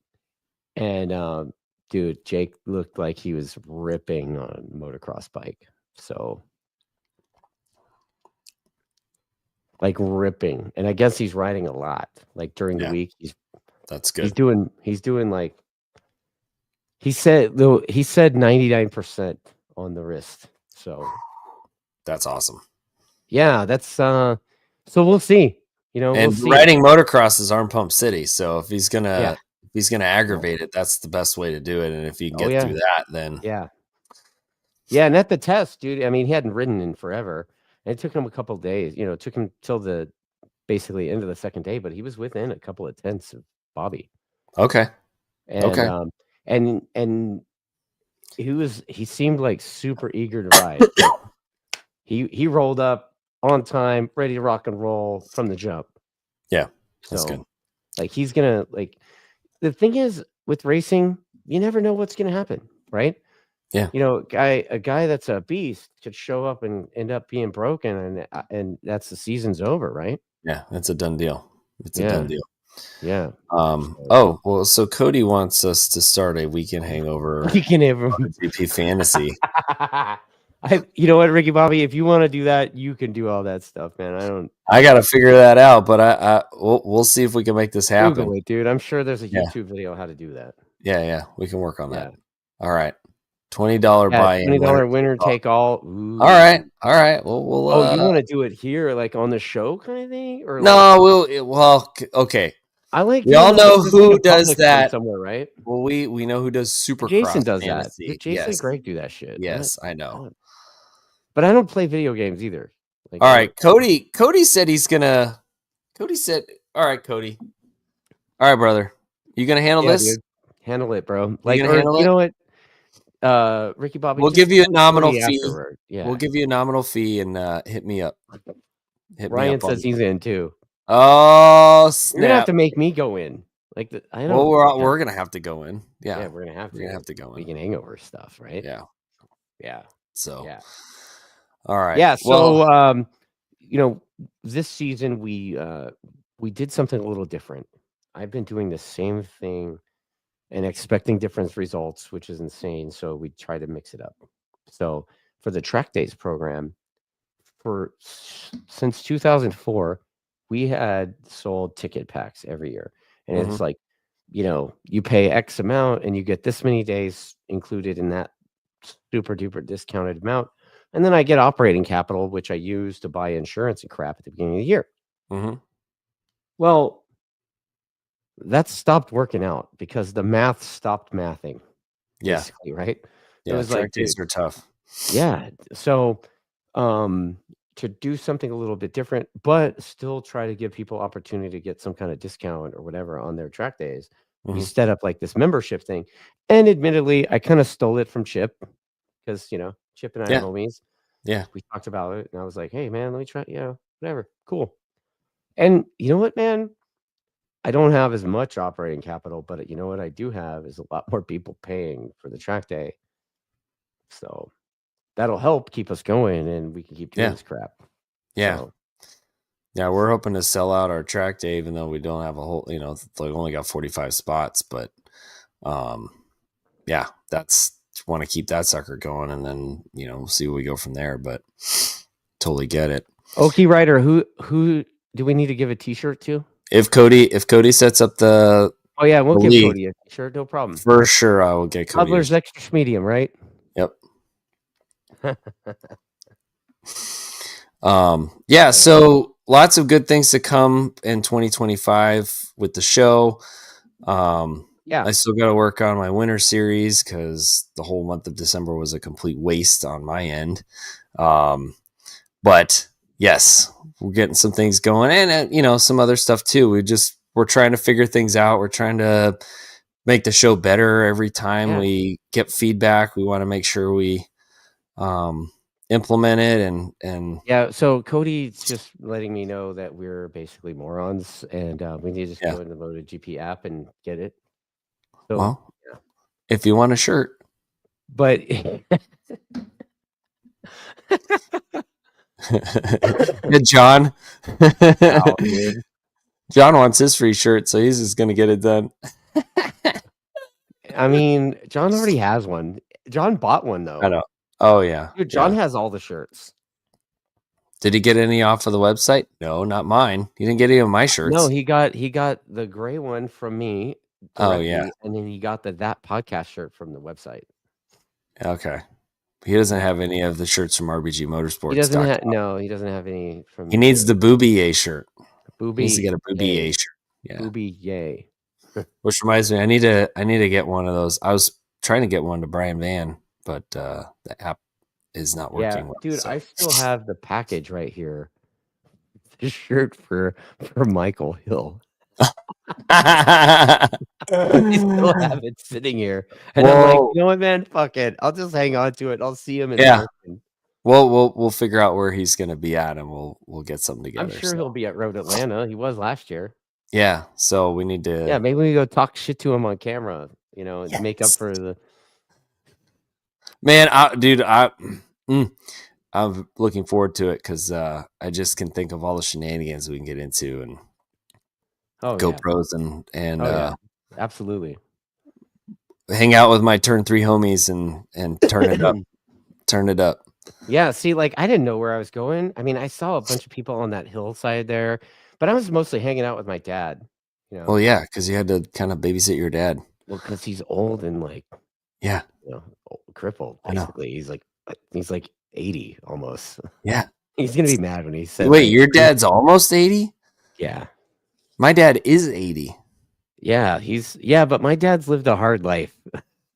And dude, Jake looked like he was ripping on a motocross bike. So like ripping. And I guess he's riding a lot. Like during the week, that's good. He's doing like he said 99% on the wrist. So that's awesome. Yeah, that's so we'll see. You know, and riding motocross is arm pump city. So if he's gonna aggravate it, that's the best way to do it. And if you can get through that, then yeah. And at the test, dude, I mean, he hadn't ridden in forever. And it took him a couple of days. You know, it took him till the basically end of the second day, but he was within a couple of tenths of Bobby. Okay. And and he seemed like super eager to ride. Like, he rolled up on time, ready to rock and roll from the jump. Yeah, that's good. Like he's gonna like. The thing is with racing, you never know what's gonna happen, right? Yeah. You know, a guy that's a beast could show up and end up being broken, and that's the season's over, right? Yeah, that's a done deal. It's a done deal. Yeah. Oh, well, so Cody wants us to start a Weekend Hangover GP fantasy. You know what, Ricky Bobby, if you want to do that, you can do all that stuff, man. I got to figure that out, but we'll see if we can make this happen. Google it, dude. I'm sure there's a YouTube video how to do that. Yeah, we can work on that. All right. $20 buy-in. $20 winner take all. Ooh. All right. We'll you want to do it here, like on the show kind of thing, or no? Okay. I like. We all know who does that somewhere, right? Well, we know who does Supercross. Jason does fantasy. that. Jason and Greg do that shit. Yes, I know. But I don't play video games either. Like, all right, Cody said he's gonna. Cody said, "All right, Cody. All right, brother. You gonna handle this? Dude. Handle it, bro. Like, you know what? Ricky Bobby, we'll give you a nominal fee. Afterward. Yeah, we'll give you a nominal fee and hit me up. Ryan says he's in too. Oh, snap. You're gonna have to make me go in. Like I don't. Well, we're gonna have to go in. Yeah, we're gonna have to. We're gonna have to go in. Weekend Hangover stuff, right? Yeah. So. Yeah. All right. Yeah. So, you know, this season we did something a little different. I've been doing the same thing and expecting different results, which is insane. So we try to mix it up. So for the TrackDaz program, since 2004, we had sold ticket packs every year, and it's like, you know, you pay X amount and you get this many days included in that super duper discounted amount. And then I get operating capital, which I use to buy insurance and crap at the beginning of the year. Well, that stopped working out because the math stopped mathing. Yeah. Right. Yeah. It was like, these are tough. Yeah. So, to do something a little bit different, but still try to give people opportunity to get some kind of discount or whatever on their track days, we set up like this membership thing. And admittedly, I kind of stole it from Chip because, you know, Chip and I are homies. Yeah. We talked about it and I was like, hey, man, let me try. Yeah, whatever. Cool. And you know what, man? I don't have as much operating capital, but you know what I do have is a lot more people paying for the track day. So that'll help keep us going and we can keep doing this crap. Yeah. So, yeah, we're hoping to sell out our track day, even though we don't have a whole, you know, like only got 45 spots, but yeah, that's want to keep that sucker going and then, you know, see where we go from there, but totally get it. Oki Ryder, who Do we need to give a T-shirt too? If Cody sets up the Oh yeah, we'll give league, Cody a T-shirt. No problem. for sure I will get Cody. Toddler's extra medium, right? Yep. Yeah, so lots of good things to come in 2025 with the show. Yeah. I still got to work on my winter series because the whole month of December was a complete waste on my end. But yes, we're getting some things going, and you know, some other stuff too. We're trying to figure things out. We're trying to make the show better every time we get feedback. We want to make sure we implement it and yeah. So Cody's just letting me know that we're basically morons, and we need to just go into the MotoGP app and get it. So, well, if you want a shirt, but John, wow, dude. John wants his free shirt, so he's just gonna get it done. I mean, John already has one. John bought one though. I know. Oh yeah, dude. John has all the shirts. Did he get any off of the website? No, not mine. He didn't get any of my shirts. No, he got the gray one from me. Oh yeah, and then he got that podcast shirt from the website. Okay. He doesn't have any of the shirts from RBG Motorsports. He doesn't have he doesn't have any from. He needs the Boobier shirt. Booby he needs to get a Boobier shirt. Yeah. Booby yay. Which reminds me, I need to get one of those. I was trying to get one to Brian Van, but the app is not working well. Dude, so. I still have the package right here. The shirt for Michael Hill. I still have it sitting here, and I'm like, you know what, man? Fuck it. I'll just hang on to it. I'll see him in person. Well, we'll figure out where he's gonna be at, and we'll get something together. I'm sure he'll be at Road Atlanta. He was last year. Yeah, so we need to. Yeah, maybe we go talk shit to him on camera. You know, and make up for the. Man, I'm looking forward to it because I just can think of all the shenanigans we can get into and GoPros and absolutely hang out with my turn 3 homies and turn it up. Turn it up. Yeah, see, like I didn't know where I was going. I mean, I saw a bunch of people on that hillside there, but I was mostly hanging out with my dad. You know. Well, yeah, because you had to kind of babysit your dad. Well, because he's old and like, crippled. Basically, he's like 80 almost. Yeah, he's gonna be mad when he says. Wait, your dad's almost 80? Yeah, my dad is 80. Yeah, but my dad's lived a hard life.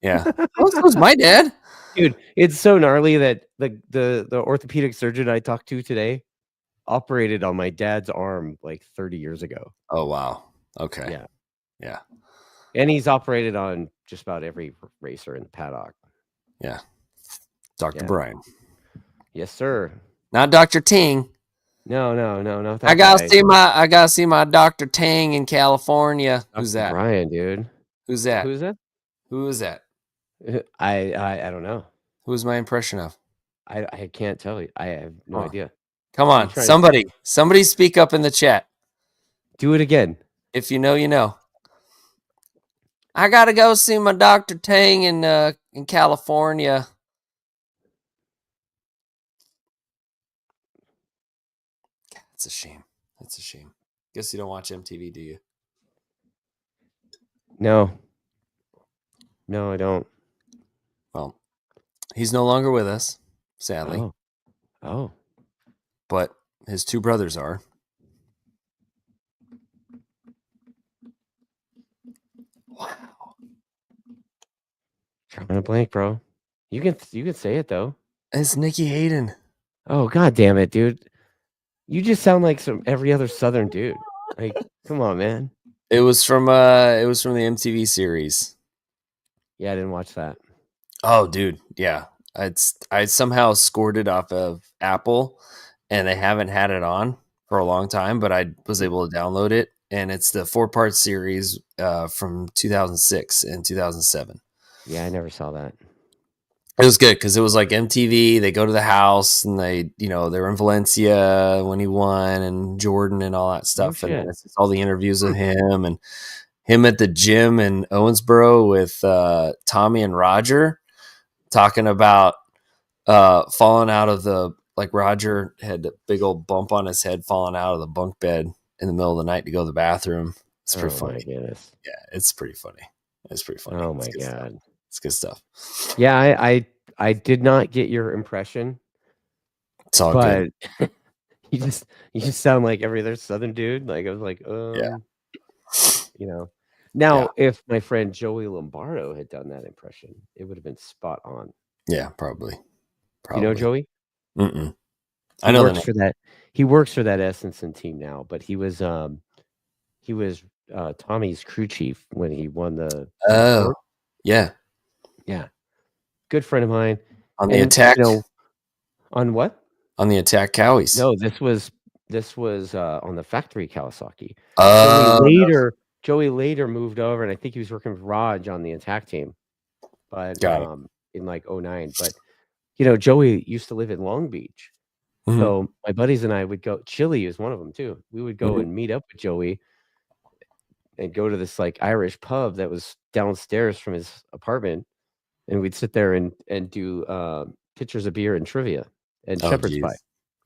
Yeah, so was my dad. Dude, it's so gnarly that the orthopedic surgeon I talked to today operated on my dad's arm like 30 years ago. Oh wow. Okay. Yeah. And he's operated on just about every racer in the paddock. Yeah. Dr. Brian. Yes, sir. Not Dr. Ting. No, not that. I gotta see my Dr. Tang in California. Dr. Who's that? Brian, dude. Who's that? Who is that? Who is that? I don't know. Who's my impression of? I can't tell you. I have no idea. Come on, somebody speak up in the chat. Do it again. If you know, you know. I gotta go see my Dr. Tang in California. It's a shame. That's a shame. Guess you don't watch MTV, do you? No, I don't. Well, he's no longer with us, sadly. Oh. But his 2 brothers are. Wow. Trying to blank, bro. You can say it though. It's Nicky Hayden. Oh, god damn it, dude. You just sound like every other Southern dude. Like, come on, man. It was from the MTV series. Yeah, I didn't watch that. Oh, dude, yeah. I somehow scored it off of Apple, and they haven't had it on for a long time, but I was able to download it, and it's the 4-part series from 2006 and 2007. Yeah, I never saw that. It was good because it was like MTV. They go to the house and they were in Valencia when he won and Jordan and all that stuff. Oh, and it's all the interviews of him and him at the gym in Owensboro with Tommy and Roger talking about falling out of the like Roger had a big old bump on his head falling out of the bunk bed in the middle of the night to go to the bathroom. It's pretty Oh my funny. goodness. Yeah, it's pretty funny. It's pretty funny. Oh It's my good stuff. god. It's good stuff. Yeah, I did not get your impression, It's all but good. you just sound like every other Southern dude. Like I was like, Yeah. you know. Yeah. Now, if my friend Joey Lombardo had done that impression, it would have been spot on. Yeah, probably. You know Joey? Mm-mm. He I know the works name. for that. He works for that Essenson team now, but he was Tommy's crew chief when he won the Oh, Supersport. yeah. Yeah, good friend of mine. On the And attack. on what? On the attack Cowies. No, this was on the factory Kawasaki. Oh, Joey later moved over, and I think he was working with Raj on the attack team, but got it. in like 09. But Joey used to live in Long Beach, Mhm. so my buddies and I would go. Chili is one of them too. We would go Mhm. and meet up with Joey and go to this like Irish pub that was downstairs from his apartment, and we'd sit there and do pitchers of beer and trivia and Oh, shepherd's pie. geez.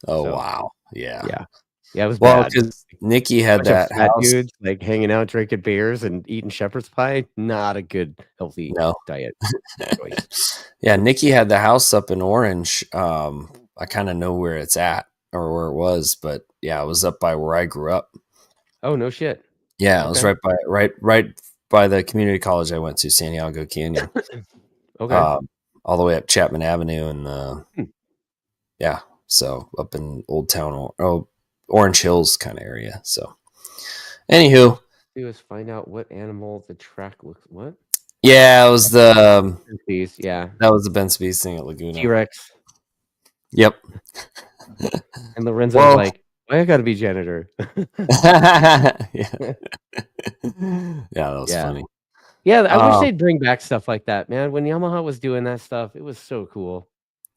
Oh, So wow. Yeah. yeah, it was Well, bad. because Nikki had Bunch of that fat house. dudes like hanging out, drinking beers, and eating shepherd's pie. Not a good healthy No. diet choice. Yeah, Nikki had the house up in Orange. I kind of know where it's at or where it was, but yeah, it was up by where I grew up. Oh no shit. Yeah, it was Okay. right by the community college I went to, Santiago Canyon. Okay. All the way up Chapman Avenue, and Hmm. yeah, so up in Old Town, Orange Hills kind of area. So, anywho, Do is find out what animal the track looks. What? yeah, it was the Please, yeah. that was the Ben Spies thing at Laguna. T-Rex. Yep. And Lorenzo's like, why I gotta be janitor? yeah. Yeah, that was funny. Yeah, I wish they'd bring back stuff like that, man. When Yamaha was doing that stuff, it was so cool.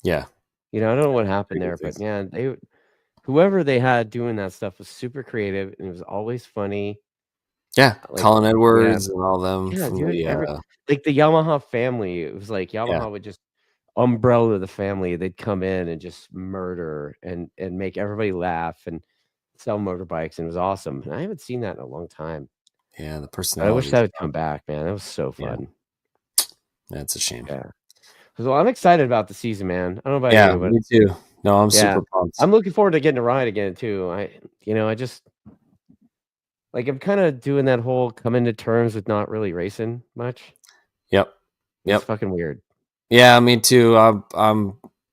Yeah. I don't know what happened there, but man, whoever they had doing that stuff was super creative, and it was always funny. Yeah, Like, Colin Edwards and all them yeah, from dude, the like the Yamaha family. It was like Yamaha would just umbrella the family. They'd come in and just murder and make everybody laugh and sell motorbikes, and it was awesome. And I haven't seen that in a long time. yeah, the But I personality. wish that would come back, man. That was so fun. That's a shame. Yeah. Well, I'm excited about the season, man. I don't know about you, but me too. No, I'm super pumped. I'm looking forward to getting a ride again too. I just like I'm kind of doing that whole coming to terms with not really racing much. Yep. It's fucking weird. Yeah, me too.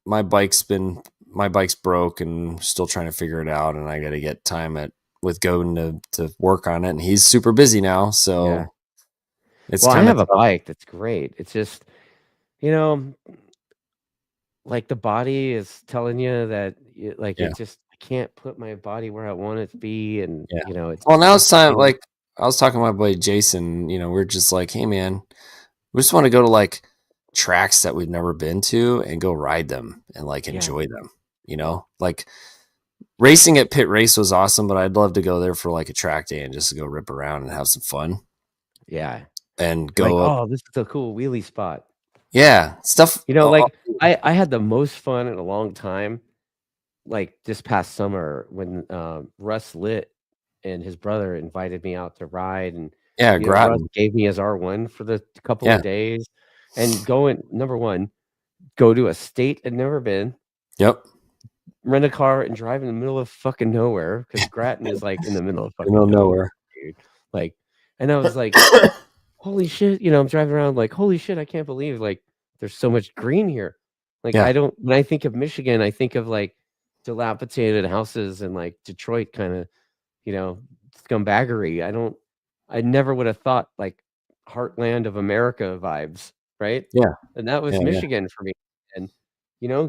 My bike's broke and still trying to figure it out, and I got to get time with Godin to work on it, and he's super busy now, so it's I kind have of a bike that's great. It's just like the body is telling you that it just I can't put my body where I want it to be, and it's well, now it's time. Like I was talking to my buddy Jason, we're just like, hey man, we just want to go to like tracks that we've never been to and go ride them and like enjoy them. Like racing at Pit Race was awesome, but I'd love to go there for like a track day and just to go rip around and have some fun. Yeah, and go like, up. oh, this is a cool wheelie spot. Yeah, stuff. Like I had the most fun in a long time. Like this past summer when Russ Litt and his brother invited me out to ride, and Russ gave me his R1 for the couple of days, and number one, go to a state I'd never been. Yep. Rent a car and drive in the middle of fucking nowhere, because Grattan is like in the middle of fucking nowhere, dude. Like, and I was like, holy shit, I'm driving around like, holy shit, I can't believe like there's so much green here. Like when I think of Michigan, I think of like dilapidated houses and like Detroit kind of, scumbaggery. I never would have thought like heartland of America vibes, right? Yeah. And that was Michigan for me. And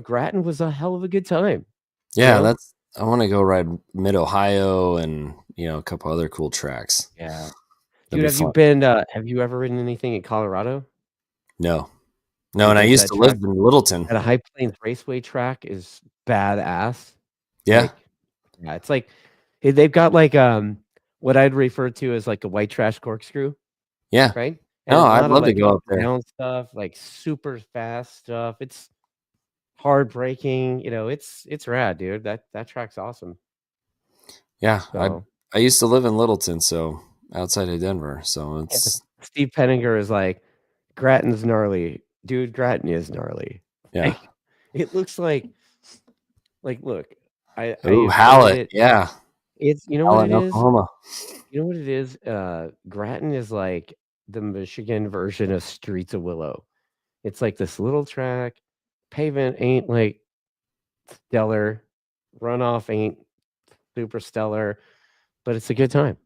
Grattan was a hell of a good time. Yeah, I want to go ride Mid Ohio and a couple other cool tracks. Yeah. Dude, have you ever ridden anything in Colorado? No, and I used to live in Littleton. At a High Plains Raceway track is badass. Yeah. It's like they've got like what I'd refer to as like a white trash corkscrew. Yeah. Right? And I'd love to go up there. Down stuff, like super fast stuff. It's hard braking. It's rad, dude. That track's awesome. Yeah, So I used to live in Littleton, so outside of Denver. So it's Steve Penninger is like, Grattan's gnarly, dude. Grattan is gnarly. yeah. Like, it looks like look, I Ooh, have heard Hallett. it. Yeah, It's what Hallett, it is. Oklahoma. You know what it is? Grattan is like the Michigan version of Streets of Willow. It's like this little track. Pavement ain't like stellar. Runoff ain't super stellar, but it's a good time.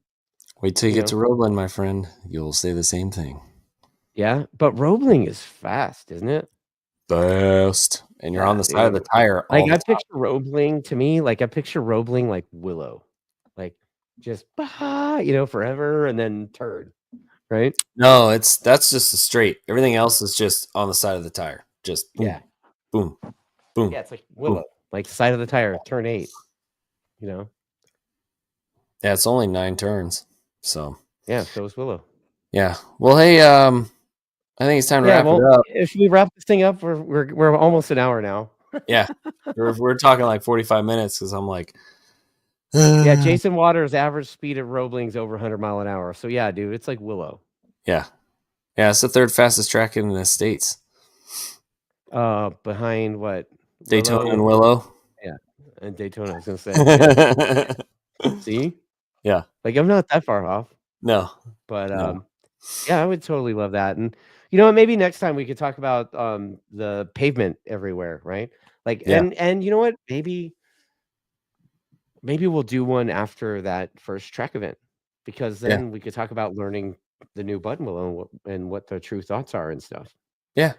Wait till you You get know? to Roebling, my friend. You'll say the same thing. Yeah, but Roebling is fast, isn't it? Best. And you're on Yeah, the side of the dude. tire Like all the I time. picture Roebling to me, like I picture Roebling like Willow, like just forever and then turn, right? No, that's just a straight. Everything else is just on the side of the tire. Just boom, Yeah, boom, boom, yeah. It's like boom. Willow, like side of the tire, turn 8. You know? Yeah, it's only 9 turns. So Yeah. So is Willow. yeah. Well, hey, I think it's time to Yeah. wrap it Well, up. if we wrap this thing up, we're almost an hour now. Yeah. We're talking like 45 minutes because I'm like, Yeah. Jason Waters' average speed of Roebling's over 100 mile an hour. So yeah, dude, it's like Willow. yeah. Yeah, it's the 3rd fastest track in the States. Behind what? Daytona and Willow. Willow. Yeah, and Daytona. I was gonna say. Yeah. See, Yeah. like I'm not that far off, No. but No. yeah, I would totally love that. And you know what? Maybe next time we could talk about the pavement everywhere, right? Like, Yeah. and you know what? Maybe we'll do one after that first track event, because Yeah. then we could talk about learning the new button wheel and what the true thoughts are and stuff. Yeah.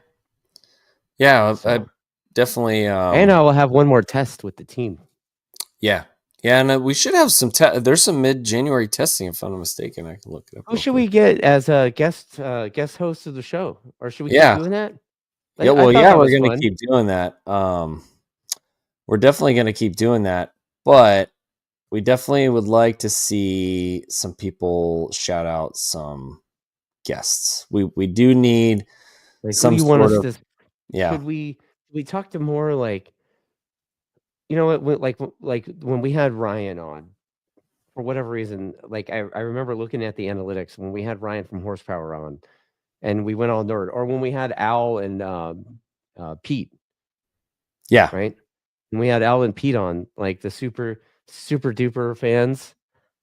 Yeah. I So, definitely. and I will have one more test with the team. Yeah. Yeah. And we should have some, there's some mid-January testing if I'm not mistaken. I can look it up. Who should we get as a guest host of the show, or should we keep Yeah. doing that? Yeah. I Well, thought yeah, that we're was going to fun. keep doing that. We're definitely going to keep doing that, but we definitely would like to see some people shout out some guests. We do need Like, who do some you want sort us of, to? yeah. Should we talk to more like, you know what, like when we had Ryan on, for whatever reason, like I remember looking at the analytics when we had Ryan from Horsepower on, and we went all nerd, or when we had Al and Pete, Yeah. right? And we had Al and Pete on, like the super duper fans.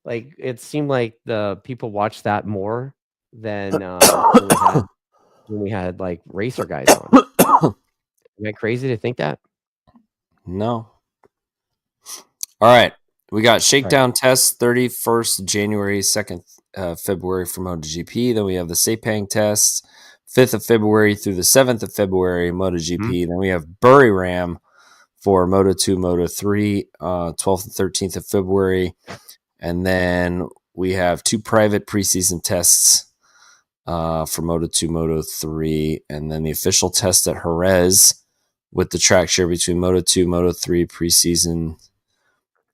Like it seemed like the people watched that more than when we had like racer guys on. Am I crazy to think that? No. All right. We got Right. shakedown tests 31st January, 2nd February for MotoGP. Then we have the Sepang test 5th of February through the 7th of February MotoGP. Then we have Bury Ram for Moto2, Moto3, 12th and 13th of February. And then we have 2 private preseason tests for Moto2, Moto3, and then the official test at Jerez with the track share between Moto2, Moto3 preseason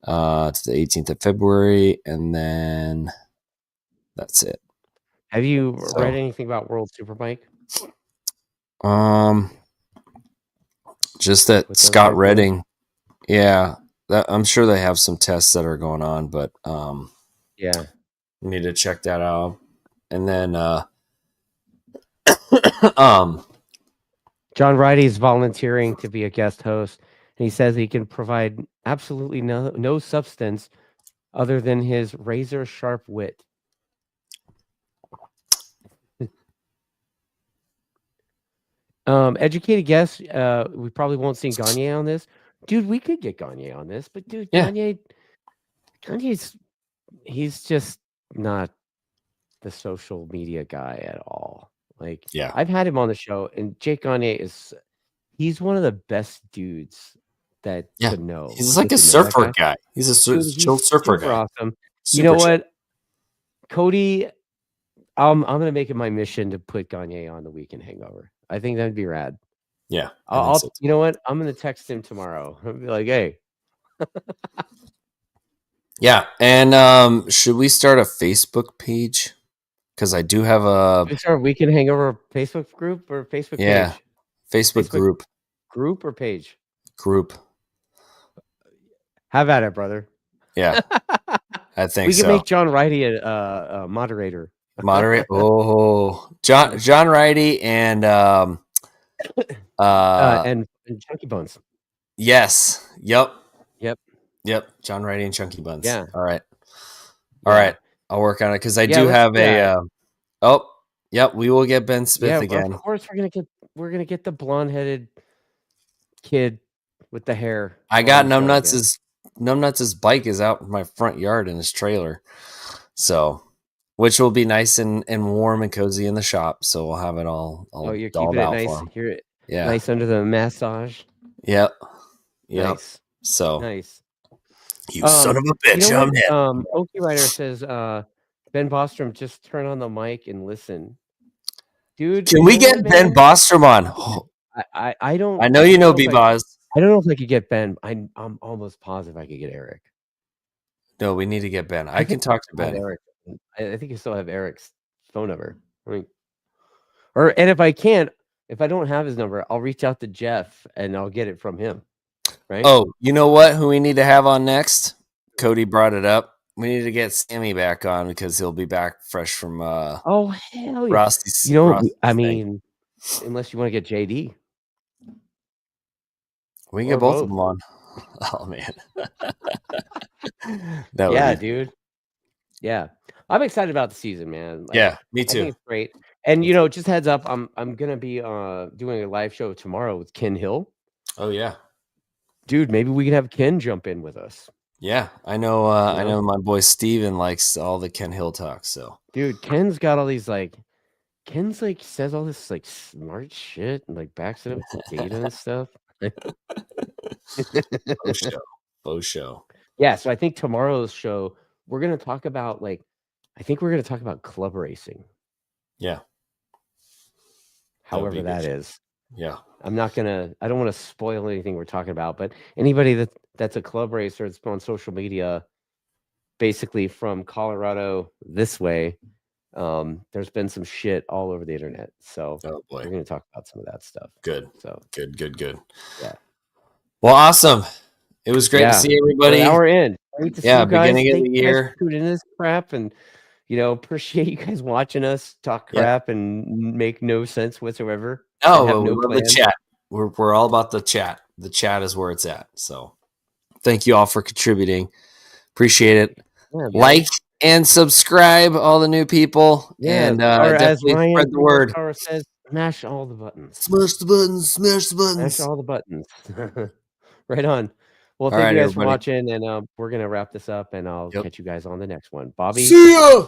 to the 18th of February, and then that's it. Have you read anything about World Superbike? Just that Scott Redding. Yeah, I'm sure they have some tests that are going on, but yeah, need to check that out. And then John Ridey's volunteering to be a guest host, and he says he can provide absolutely no substance other than his razor sharp wit. Educated guess. We probably won't see Gagne on this, dude. We could get Gagne on this, but dude, yeah, Gagne's he's just not the social media guy at all. Like, yeah, I've had him on the show, and Jake Gagne he's one of the best dudes that yeah. to know. He's like a surfer guy. He's a Dude, chill he's surfer super guy. awesome. Super You know chill. what, Cody? I'm gonna make it my mission to put Gagne on the Weekend Hangover. I think that'd be rad. Yeah, I'll so you know what? I'm gonna text him tomorrow. I'll be like, hey. Yeah, and should we start a Facebook page? Because I do have a Should we start a Weekend Hangover Facebook group or Facebook page? Facebook group. Group or page? group. Have at it, brother. Yeah, I think We can so. make John Righty a moderator. Moderate. Oh, John Righty and and Chunky Bones. yes. Yep. Yep. John Righty and Chunky Buns. Yeah. All right. Yeah. I'll work on it because I Yeah, do let's- have yeah. yep. We will get Ben Smith Yeah, again. of course we're gonna get the blonde-headed kid with the hair. I got Numbnuts' bike is out in my front yard in his trailer, so which will be nice and warm and cozy in the shop. So we'll have it all You're dolled keeping it out nice. for him. You're Yeah, nice under the massage. Yep. Nice. So Nice. you son of a bitch, You know I'm what? Okie Rider says, Ben Bostrom, just turn on the mic and listen. Dude, Can we get Ben Bostrom on? Oh, I don't. I know you know B-Boz. I don't know if I could get Ben. I'm almost positive I could get Eric. No, we need to get Ben. I can talk to Ben. Eric. I think you still have Eric's phone number. And if I can't, if I don't have his number, I'll reach out to Jeff and I'll get it from him. Right? Oh, you know what? Who we need to have on next? Cody brought it up. We need to get Sammy back on because he'll be back fresh from oh hell yeah. Rossi's. I mean, unless you want to get JD. We can get both of them on. Oh man. Dude. Yeah. I'm excited about the season, man. Like, yeah, me too. I think it's great. And just heads up, I'm gonna be doing a live show tomorrow with Ken Hill. Oh yeah. Dude, maybe we can have Ken jump in with us. Yeah, I know. I know my boy Steven likes all the Ken Hill talk. So, dude, Ken's got all these Ken's says all this smart shit and backs it up with data and stuff. Faux show. Yeah, so I think tomorrow's show we're gonna talk about I think we're gonna talk about club racing. Yeah. However that is. Yeah. I don't want to spoil anything we're talking about, but anybody that's a club racer that's on social media, basically from Colorado this way, there's been some shit all over the internet. So we're going to talk about some of that stuff. Good. So good. Yeah. Well, awesome. It was great to see everybody. Now we're in. Great to see you guys. Beginning of the year. Tune in this crap and appreciate you guys watching us talk crap and make no sense whatsoever. Oh, we love the chat. We're all about the chat. The chat is where it's at. So thank you all for contributing. Appreciate it. Yeah, like and subscribe, all the new people. Yeah, and definitely spread the word. Says, smash all the buttons. Smash the buttons. Smash the buttons. Smash all the buttons. Right on. Well, thank you guys for watching, and we're going to wrap this up, and I'll catch you guys on the next one. Bobby? See ya!